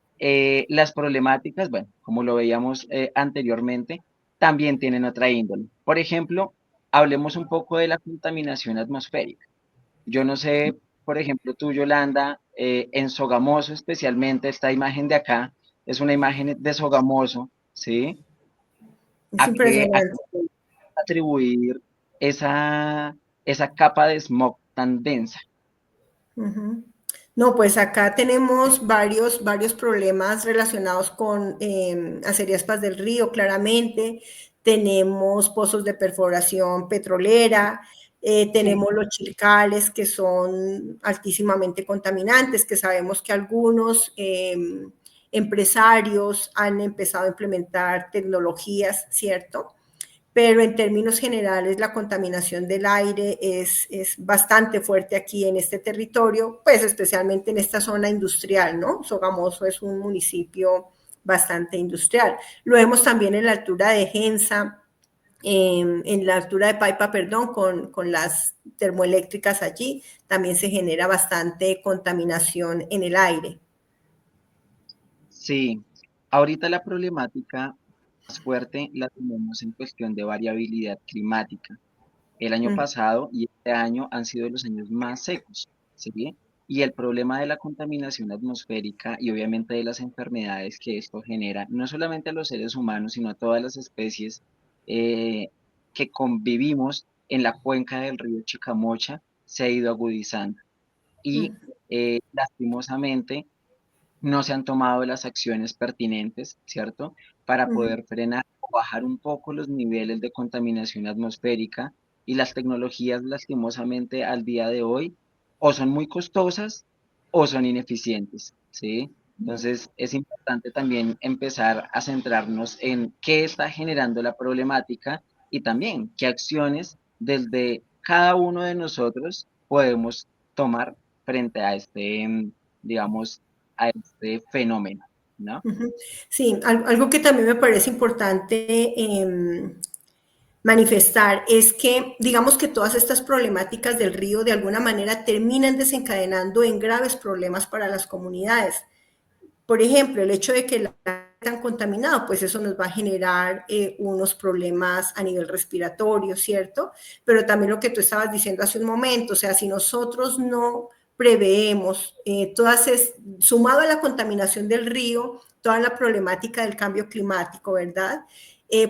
las problemáticas, bueno, como lo veíamos anteriormente, también tienen otra índole. Por ejemplo, hablemos un poco de la contaminación atmosférica. Yo no sé, por ejemplo, tú, Yolanda, en Sogamoso especialmente, esta imagen de acá es una imagen de Sogamoso, ¿sí? Es ¿A qué impresionante. podemos atribuir esa capa de smog tan densa? No, pues acá tenemos varios problemas relacionados con acerías del río, claramente. Tenemos pozos de perforación petrolera, tenemos los chilcales que son altísimamente contaminantes, que sabemos que algunos empresarios han empezado a implementar tecnologías, ¿cierto? Pero en términos generales la contaminación del aire es bastante fuerte aquí en este territorio, pues especialmente en esta zona industrial, ¿no? Sogamoso es un municipio bastante industrial. Lo vemos también en la altura de Gensa, en la altura de Paipa, perdón, con las termoeléctricas allí, también se genera bastante contaminación en el aire. Sí, ahorita la problemática más fuerte la tenemos en cuestión de variabilidad climática. El año pasado y este año han sido los años más secos, ¿sí? Y el problema de la contaminación atmosférica y obviamente de las enfermedades que esto genera, no solamente a los seres humanos, sino a todas las especies eh, que convivimos en la cuenca del río Chicamocha, se ha ido agudizando. Y lastimosamente no se han tomado las acciones pertinentes, ¿cierto? Para poder frenar o bajar un poco los niveles de contaminación atmosférica, y las tecnologías lastimosamente al día de hoy o son muy costosas o son ineficientes, ¿sí? Entonces es importante también empezar a centrarnos en qué está generando la problemática y también qué acciones desde cada uno de nosotros podemos tomar frente a digamos, a este fenómeno, ¿no? Sí, algo que también me parece importante manifestar es que, digamos que todas estas problemáticas del río de alguna manera terminan desencadenando en graves problemas para las comunidades. Por ejemplo, el hecho de que el agua tan contaminado, pues eso nos va a generar unos problemas a nivel respiratorio, ¿cierto? Pero también lo que tú estabas diciendo hace un momento, o sea, si nosotros no preveemos, sumado a la contaminación del río, toda la problemática del cambio climático, ¿verdad?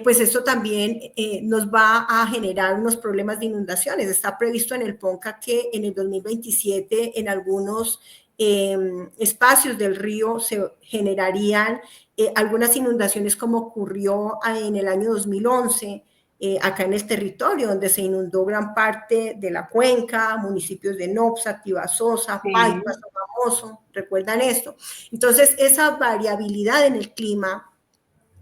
Pues esto también nos va a generar unos problemas de inundaciones. Está previsto en el PONCA que en el 2027 en algunos espacios del río se generarían algunas inundaciones como ocurrió en el año 2011, acá en el territorio, donde se inundó gran parte de la cuenca, municipios de Nopsa, Tibasosa, Paipa, Sogamoso, ¿recuerdan esto? Entonces, esa variabilidad en el clima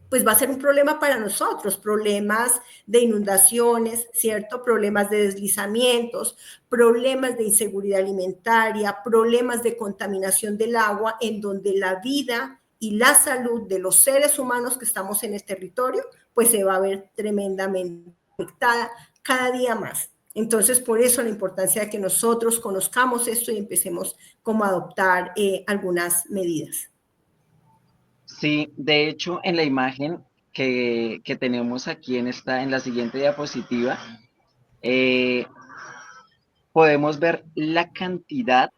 pues va a ser un problema para nosotros, problemas de inundaciones, ¿cierto? Problemas de deslizamientos, problemas de inseguridad alimentaria, problemas de contaminación del agua, en donde la vida y la salud de los seres humanos que estamos en el territorio, pues se va a ver tremendamente afectada cada día más. Entonces, por eso la importancia de que nosotros conozcamos esto y empecemos como a adoptar algunas medidas. Sí, de hecho, en la imagen que tenemos aquí en la siguiente diapositiva, podemos ver la cantidad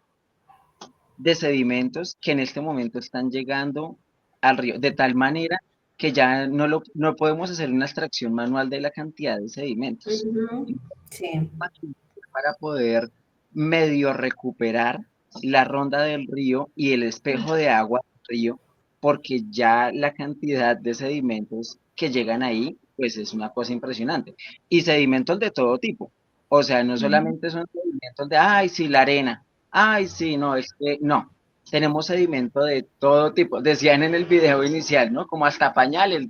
de sedimentos que en este momento están llegando al río, de tal manera que ya no podemos hacer una extracción manual de la cantidad de sedimentos. Sí. Para poder medio recuperar la ronda del río y el espejo de agua del río, porque ya la cantidad de sedimentos que llegan ahí, pues es una cosa impresionante. Y sedimentos de todo tipo. O sea, no solamente son sedimentos de, ay, sí, la arena, ay, sí, no, es que no. Tenemos sedimento de todo tipo. Decían en el video inicial, ¿no? Como hasta pañales,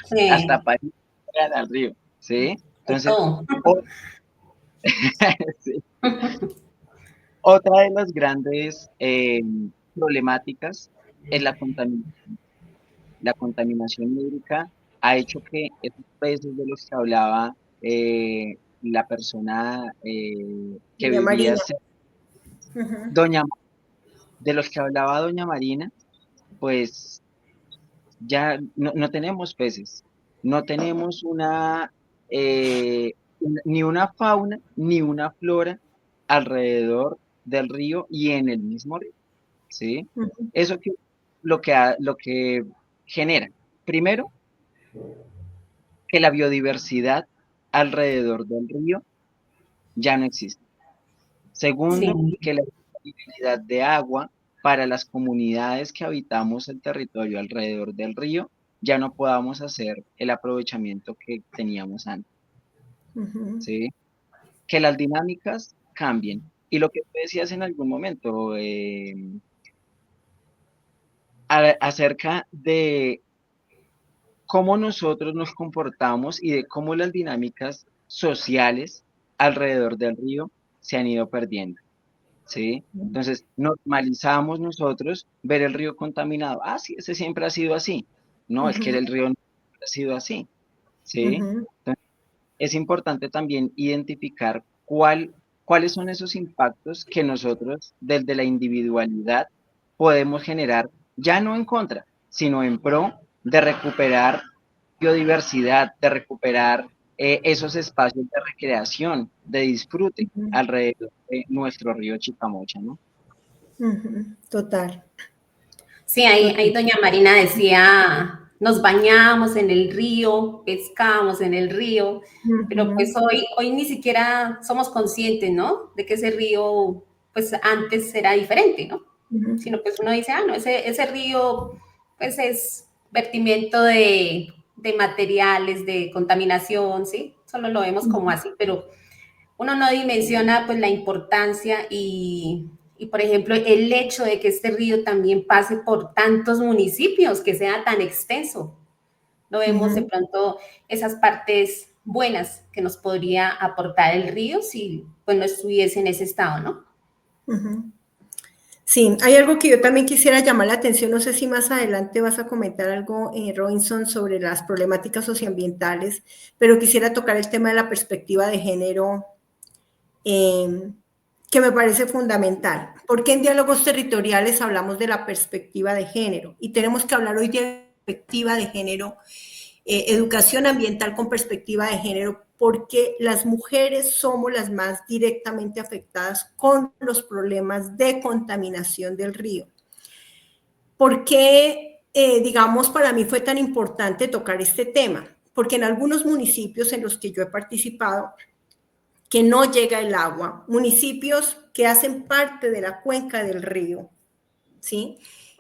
Sí. hasta pañales al río, ¿sí? Entonces, sí. Otra de las grandes problemáticas es la contaminación. La contaminación hídrica ha hecho que esos peces de los que hablaba la persona que Doña vivía Marina. de los que hablaba doña Marina, pues ya no tenemos peces, no tenemos ni una fauna ni una flora alrededor del río y en el mismo río, ¿sí? Eso lo que genera, primero, que la biodiversidad alrededor del río ya no existe. Segundo, que la disponibilidad de agua para las comunidades que habitamos el territorio alrededor del río ya no podamos hacer el aprovechamiento que teníamos antes, ¿sí? Que las dinámicas cambien. Y lo que tú decías en algún momento, acerca de cómo nosotros nos comportamos y de cómo las dinámicas sociales alrededor del río se han ido perdiendo, ¿sí? Entonces, normalizamos nosotros ver el río contaminado. Ah, sí, ese siempre ha sido así. No, es que el río no ha sido así, ¿sí? Entonces, es importante también identificar cuáles son esos impactos que nosotros desde la individualidad podemos generar, ya no en contra, sino en pro de recuperar biodiversidad, de recuperar esos espacios de recreación, de disfrute alrededor de nuestro río Chicamocha, ¿no? Total. Sí, ahí doña Marina decía, nos bañamos en el río, pescamos en el río, pero pues hoy ni siquiera somos conscientes, ¿no? De que ese río, pues antes era diferente, ¿no? Sino pues uno dice, no, ese río, pues es vertimiento de materiales, de contaminación, ¿sí? Solo lo vemos como así, pero uno no dimensiona pues la importancia y por ejemplo, el hecho de que este río también pase por tantos municipios, que sea tan extenso. No vemos de pronto esas partes buenas que nos podría aportar el río si pues no estuviese en ese estado, ¿no? Sí, hay algo que yo también quisiera llamar la atención, no sé si más adelante vas a comentar algo, Robinson, sobre las problemáticas socioambientales, pero quisiera tocar el tema de la perspectiva de género, que me parece fundamental. Porque en diálogos territoriales hablamos de la perspectiva de género y tenemos que hablar hoy de perspectiva de género, educación ambiental con perspectiva de género, porque las mujeres somos las más directamente afectadas con los problemas de contaminación del río. ¿Por qué, digamos, para mí fue tan importante tocar este tema? Porque en algunos municipios en los que yo he participado, que no llega el agua, municipios que hacen parte de la cuenca del río, ¿sí?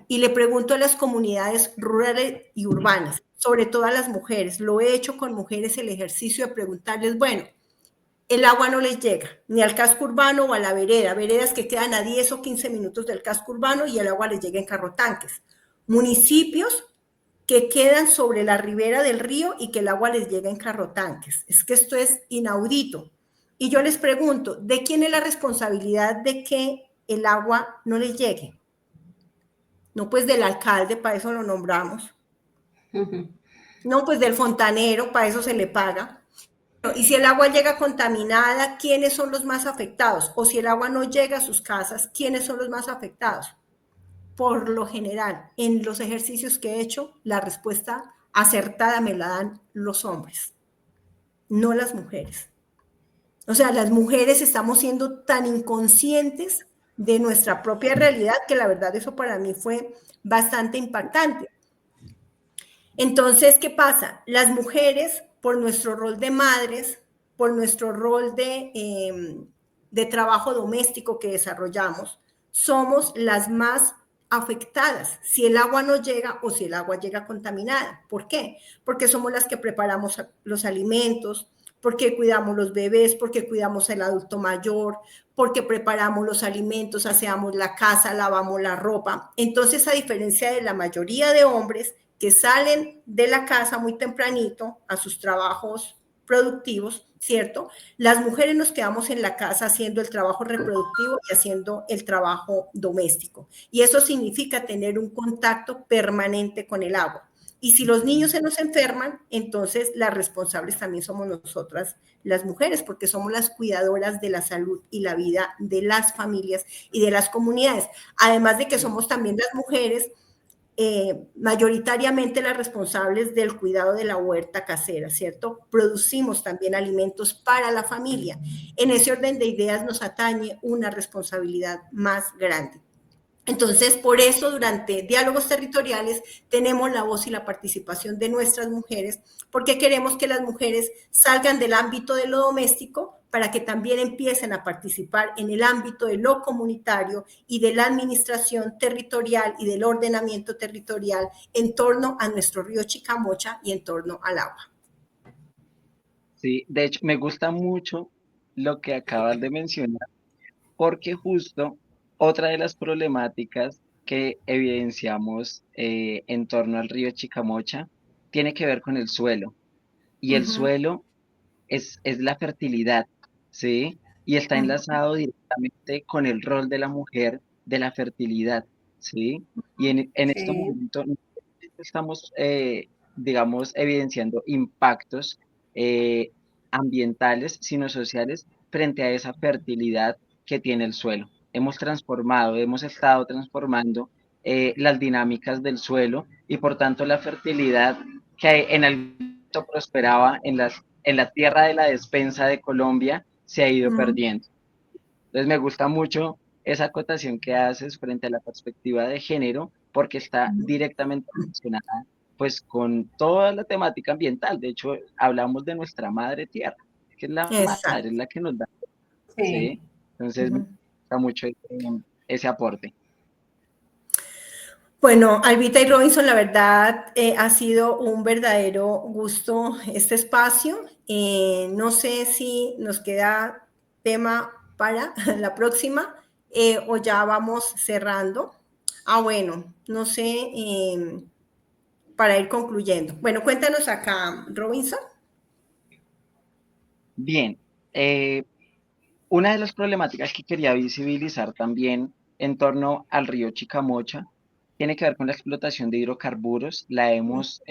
Y le pregunto a las comunidades rurales y urbanas, sobre todo a las mujeres, lo he hecho con mujeres el ejercicio de preguntarles, bueno, el agua no les llega, ni al casco urbano o a la vereda, veredas que quedan a 10 o 15 minutos del casco urbano y el agua les llega en carrotanques. Municipios que quedan sobre la ribera del río y que el agua les llega en carrotanques. Es que esto es inaudito. Y yo les pregunto, ¿de quién es la responsabilidad de que el agua no les llegue? No, pues del alcalde, para eso lo nombramos. No, pues del fontanero, para eso se le paga. Y si el agua llega contaminada, ¿quiénes son los más afectados? O si el agua no llega a sus casas, ¿quiénes son los más afectados? Por lo general, en los ejercicios que he hecho, la respuesta acertada me la dan los hombres, no las mujeres. O sea, las mujeres estamos siendo tan inconscientes de nuestra propia realidad que la verdad eso para mí fue bastante impactante. Entonces, ¿qué pasa? Las mujeres, por nuestro rol de madres, por nuestro rol de trabajo doméstico que desarrollamos, somos las más afectadas si el agua no llega o si el agua llega contaminada. ¿Por qué? Porque somos las que preparamos los alimentos, porque cuidamos los bebés, porque cuidamos al adulto mayor, porque preparamos los alimentos, aseamos la casa, lavamos la ropa. Entonces, a diferencia de la mayoría de hombres que salen de la casa muy tempranito a sus trabajos productivos, ¿cierto? Las mujeres nos quedamos en la casa haciendo el trabajo reproductivo y haciendo el trabajo doméstico. Y eso significa tener un contacto permanente con el agua. Y si los niños se nos enferman, entonces las responsables también somos nosotras, las mujeres, porque somos las cuidadoras de la salud y la vida de las familias y de las comunidades. Además de que somos también las mujeres mayoritariamente las responsables del cuidado de la huerta casera, ¿cierto? Producimos también alimentos para la familia. En ese orden de ideas nos atañe una responsabilidad más grande. Entonces, por eso durante diálogos territoriales tenemos la voz y la participación de nuestras mujeres, porque queremos que las mujeres salgan del ámbito de lo doméstico para que también empiecen a participar en el ámbito de lo comunitario y de la administración territorial y del ordenamiento territorial en torno a nuestro río Chicamocha y en torno al agua. Sí, de hecho, me gusta mucho lo que acabas de mencionar, porque justo otra de las problemáticas que evidenciamos en torno al río Chicamocha tiene que ver con el suelo. Y el suelo es la fertilidad, ¿sí? Y está enlazado directamente con el rol de la mujer de la fertilidad, ¿sí? Y en este momento estamos, digamos, evidenciando impactos ambientales, sino sociales, frente a esa fertilidad que tiene el suelo. Hemos estado transformando las dinámicas del suelo y por tanto la fertilidad que en algún momento prosperaba en la tierra de la despensa de Colombia se ha ido perdiendo. Entonces me gusta mucho esa acotación que haces frente a la perspectiva de género, porque está directamente relacionada pues con toda la temática ambiental. De hecho, hablamos de nuestra madre tierra, que es la madre, es la que nos da. ¿Sí? Entonces me gusta mucho ese aporte. Bueno, Albita y Robinson, la verdad ha sido un verdadero gusto este espacio. No sé si nos queda tema para la próxima o ya vamos cerrando. Bueno, no sé, para ir concluyendo. Bueno, cuéntanos acá, Robinson. Bien, una de las problemáticas que quería visibilizar también en torno al río Chicamocha tiene que ver con la explotación de hidrocarburos. La hemos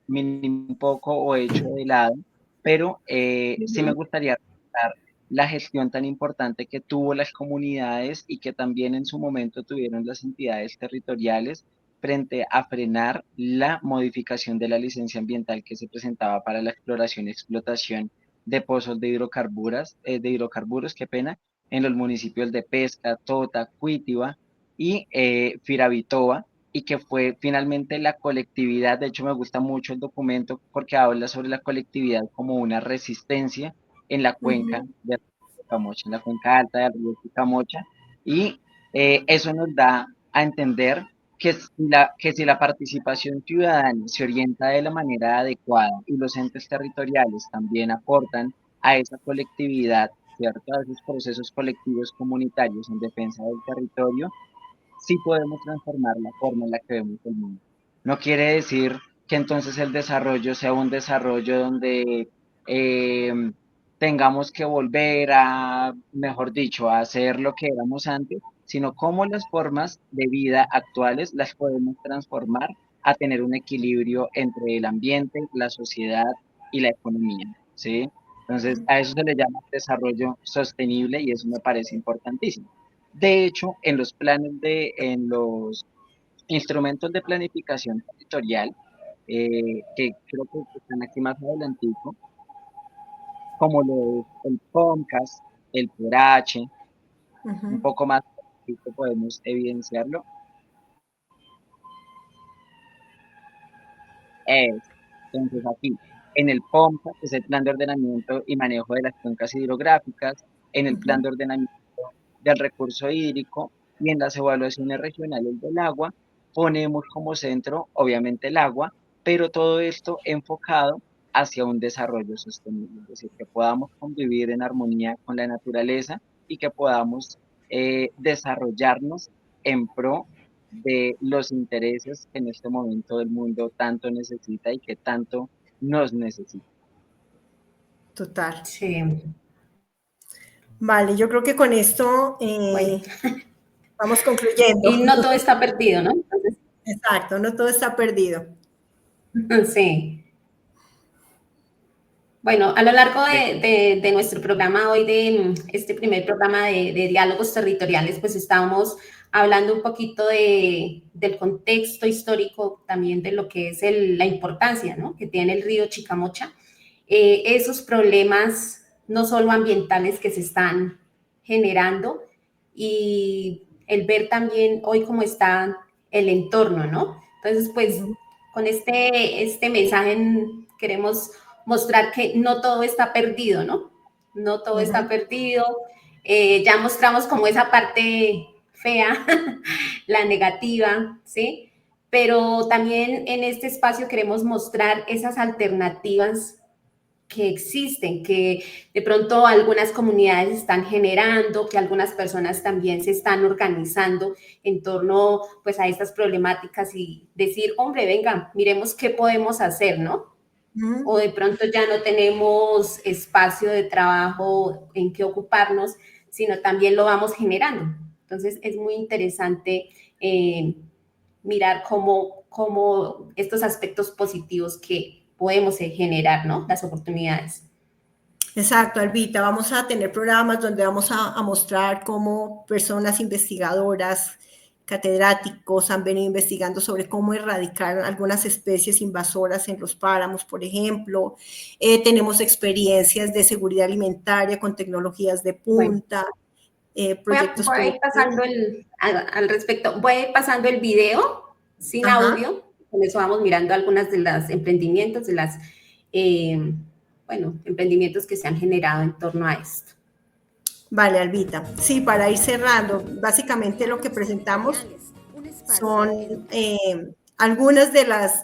minimizado un poco o hecho de lado, pero sí me gustaría recordar la gestión tan importante que tuvo las comunidades y que también en su momento tuvieron las entidades territoriales frente a frenar la modificación de la licencia ambiental que se presentaba para la exploración y explotación de pozos de hidrocarburos, qué pena, en los municipios de Pesca, Tota, Cuitiba y Firavitoba, y que fue finalmente la colectividad. De hecho, me gusta mucho el documento porque habla sobre la colectividad como una resistencia en la cuenca Ujú. del río Chicamocha, en la cuenca alta del río Chicamocha, y eso nos da a entender que si la participación ciudadana se orienta de la manera adecuada y los entes territoriales también aportan a esa colectividad, ¿cierto? A esos procesos colectivos comunitarios en defensa del territorio, sí podemos transformar la forma en la que vemos el mundo. No quiere decir que entonces el desarrollo sea un desarrollo donde eh, tengamos que volver a, mejor dicho, a hacer lo que éramos antes, sino cómo las formas de vida actuales las podemos transformar a tener un equilibrio entre el ambiente, la sociedad y la economía, ¿sí? Entonces, a eso se le llama desarrollo sostenible y eso me parece importantísimo. De hecho, en los instrumentos de planificación territorial, que creo que están aquí más adelantico, como lo es el POMCAS, el PORACH, un Ujú. poco más adelantito podemos evidenciarlo. Entonces aquí, en el POMCAS, que es el Plan de Ordenamiento y Manejo de las Cuencas Hidrográficas, en el Plan de Ordenamiento del Recurso Hídrico y en las evaluaciones regionales del agua, ponemos como centro, obviamente, el agua, pero todo esto enfocado hacia un desarrollo sostenible, es decir, que podamos convivir en armonía con la naturaleza y que podamos desarrollarnos en pro de los intereses que en este momento el mundo tanto necesita y que tanto nos necesita. Total. Sí, Vale, yo creo que con esto bueno, vamos concluyendo. y no todo está perdido, ¿no? Entonces, Exacto, no todo está perdido. sí. Bueno, a lo largo de nuestro programa hoy, de este primer programa de diálogos territoriales, pues estábamos hablando un poquito del contexto histórico, también de lo que es la importancia, ¿no?, que tiene el río Chicamocha, esos problemas no solo ambientales que se están generando y el ver también hoy cómo está el entorno, ¿no? Entonces, pues Ujú. con este mensaje queremos mostrar que no todo está perdido, ¿no? No todo está Ujú. perdido. Ya mostramos como esa parte fea, la negativa, ¿sí? Pero también en este espacio queremos mostrar esas alternativas que existen, que de pronto algunas comunidades están generando, que algunas personas también se están organizando en torno pues a estas problemáticas y decir, hombre, venga, miremos qué podemos hacer, ¿no? Ujú. O de pronto ya no tenemos espacio de trabajo en que ocuparnos, sino también lo vamos generando. Entonces es muy interesante mirar cómo estos aspectos positivos que podemos generar, ¿no? Las oportunidades. Exacto, Albita. Vamos a tener programas donde vamos a mostrar cómo personas investigadoras, catedráticos han venido investigando sobre cómo erradicar algunas especies invasoras en los páramos, por ejemplo. Tenemos experiencias de seguridad alimentaria con tecnologías de Bueno, punta, proyectos voy a ir productivos. pasando al respecto, voy a ir pasando el video sin Ajá. audio, con eso vamos mirando algunas de los emprendimientos, eh, emprendimientos que se han generado en torno a esto. Vale, Albita. Sí, para ir cerrando, básicamente lo que presentamos son algunas de las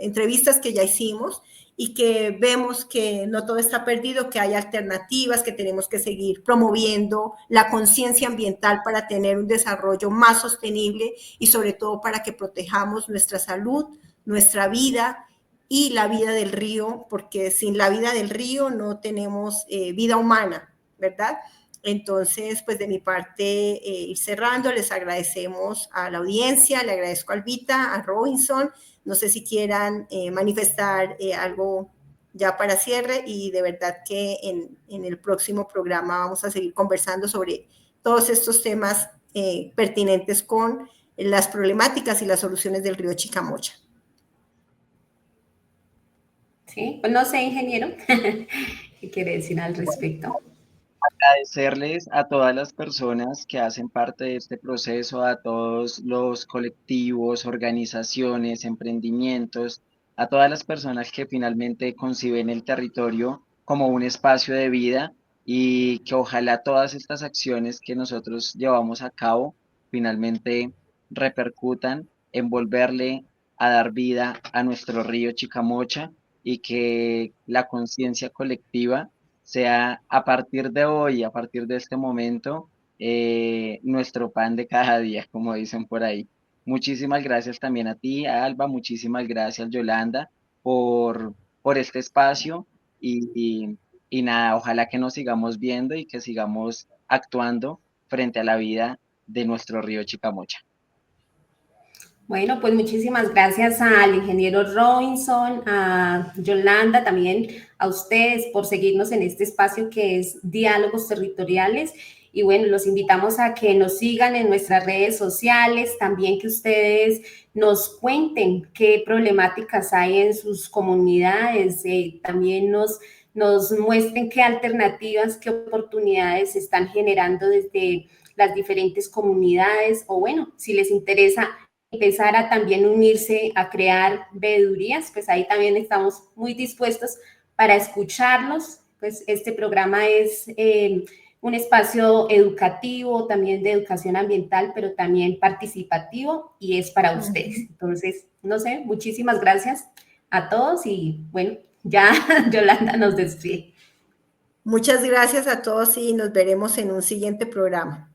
entrevistas que ya hicimos y que vemos que no todo está perdido, que hay alternativas, que tenemos que seguir promoviendo la conciencia ambiental para tener un desarrollo más sostenible y sobre todo para que protejamos nuestra salud, nuestra vida y la vida del río, porque sin la vida del río no tenemos vida humana, ¿verdad? Entonces, pues de mi parte, ir cerrando, les agradecemos a la audiencia, le agradezco a Albita, a Robinson, no sé si quieran manifestar algo ya para cierre y de verdad que en el próximo programa vamos a seguir conversando sobre todos estos temas pertinentes con las problemáticas y las soluciones del río Sí, pues no sé, ingeniero, ¿Qué quiere decir al respecto? Agradecerles a todas las personas que hacen parte de este proceso, a todos los colectivos, organizaciones, emprendimientos, a todas las personas que finalmente conciben el territorio como un espacio de vida y que ojalá todas estas acciones que nosotros llevamos a cabo finalmente repercutan en volverle a dar vida a nuestro río Chicamocha y que la conciencia colectiva sea a partir de hoy, a partir de este momento, nuestro pan de cada día, como dicen por ahí. Muchísimas gracias también a ti, Alba, muchísimas gracias, Yolanda, por este espacio y nada, ojalá que nos sigamos viendo y que sigamos actuando frente a la vida de nuestro río Chicamocha. Bueno, pues muchísimas gracias al ingeniero Robinson, a Yolanda, también a ustedes por seguirnos en este espacio que es Diálogos Territoriales. Y bueno, los invitamos a que nos sigan en nuestras redes sociales, también que ustedes nos cuenten qué problemáticas hay en sus comunidades, también nos muestren qué alternativas, qué oportunidades se están generando desde las diferentes comunidades, o bueno, si les interesa empezar a también unirse a crear veedurías, pues ahí también estamos muy dispuestos para escucharlos. Pues este programa es un espacio educativo, también de educación ambiental, pero también participativo y es para ustedes. Entonces, no sé, muchísimas gracias a todos y bueno, ya Yolanda nos despide. Muchas gracias a todos y nos veremos en un siguiente programa.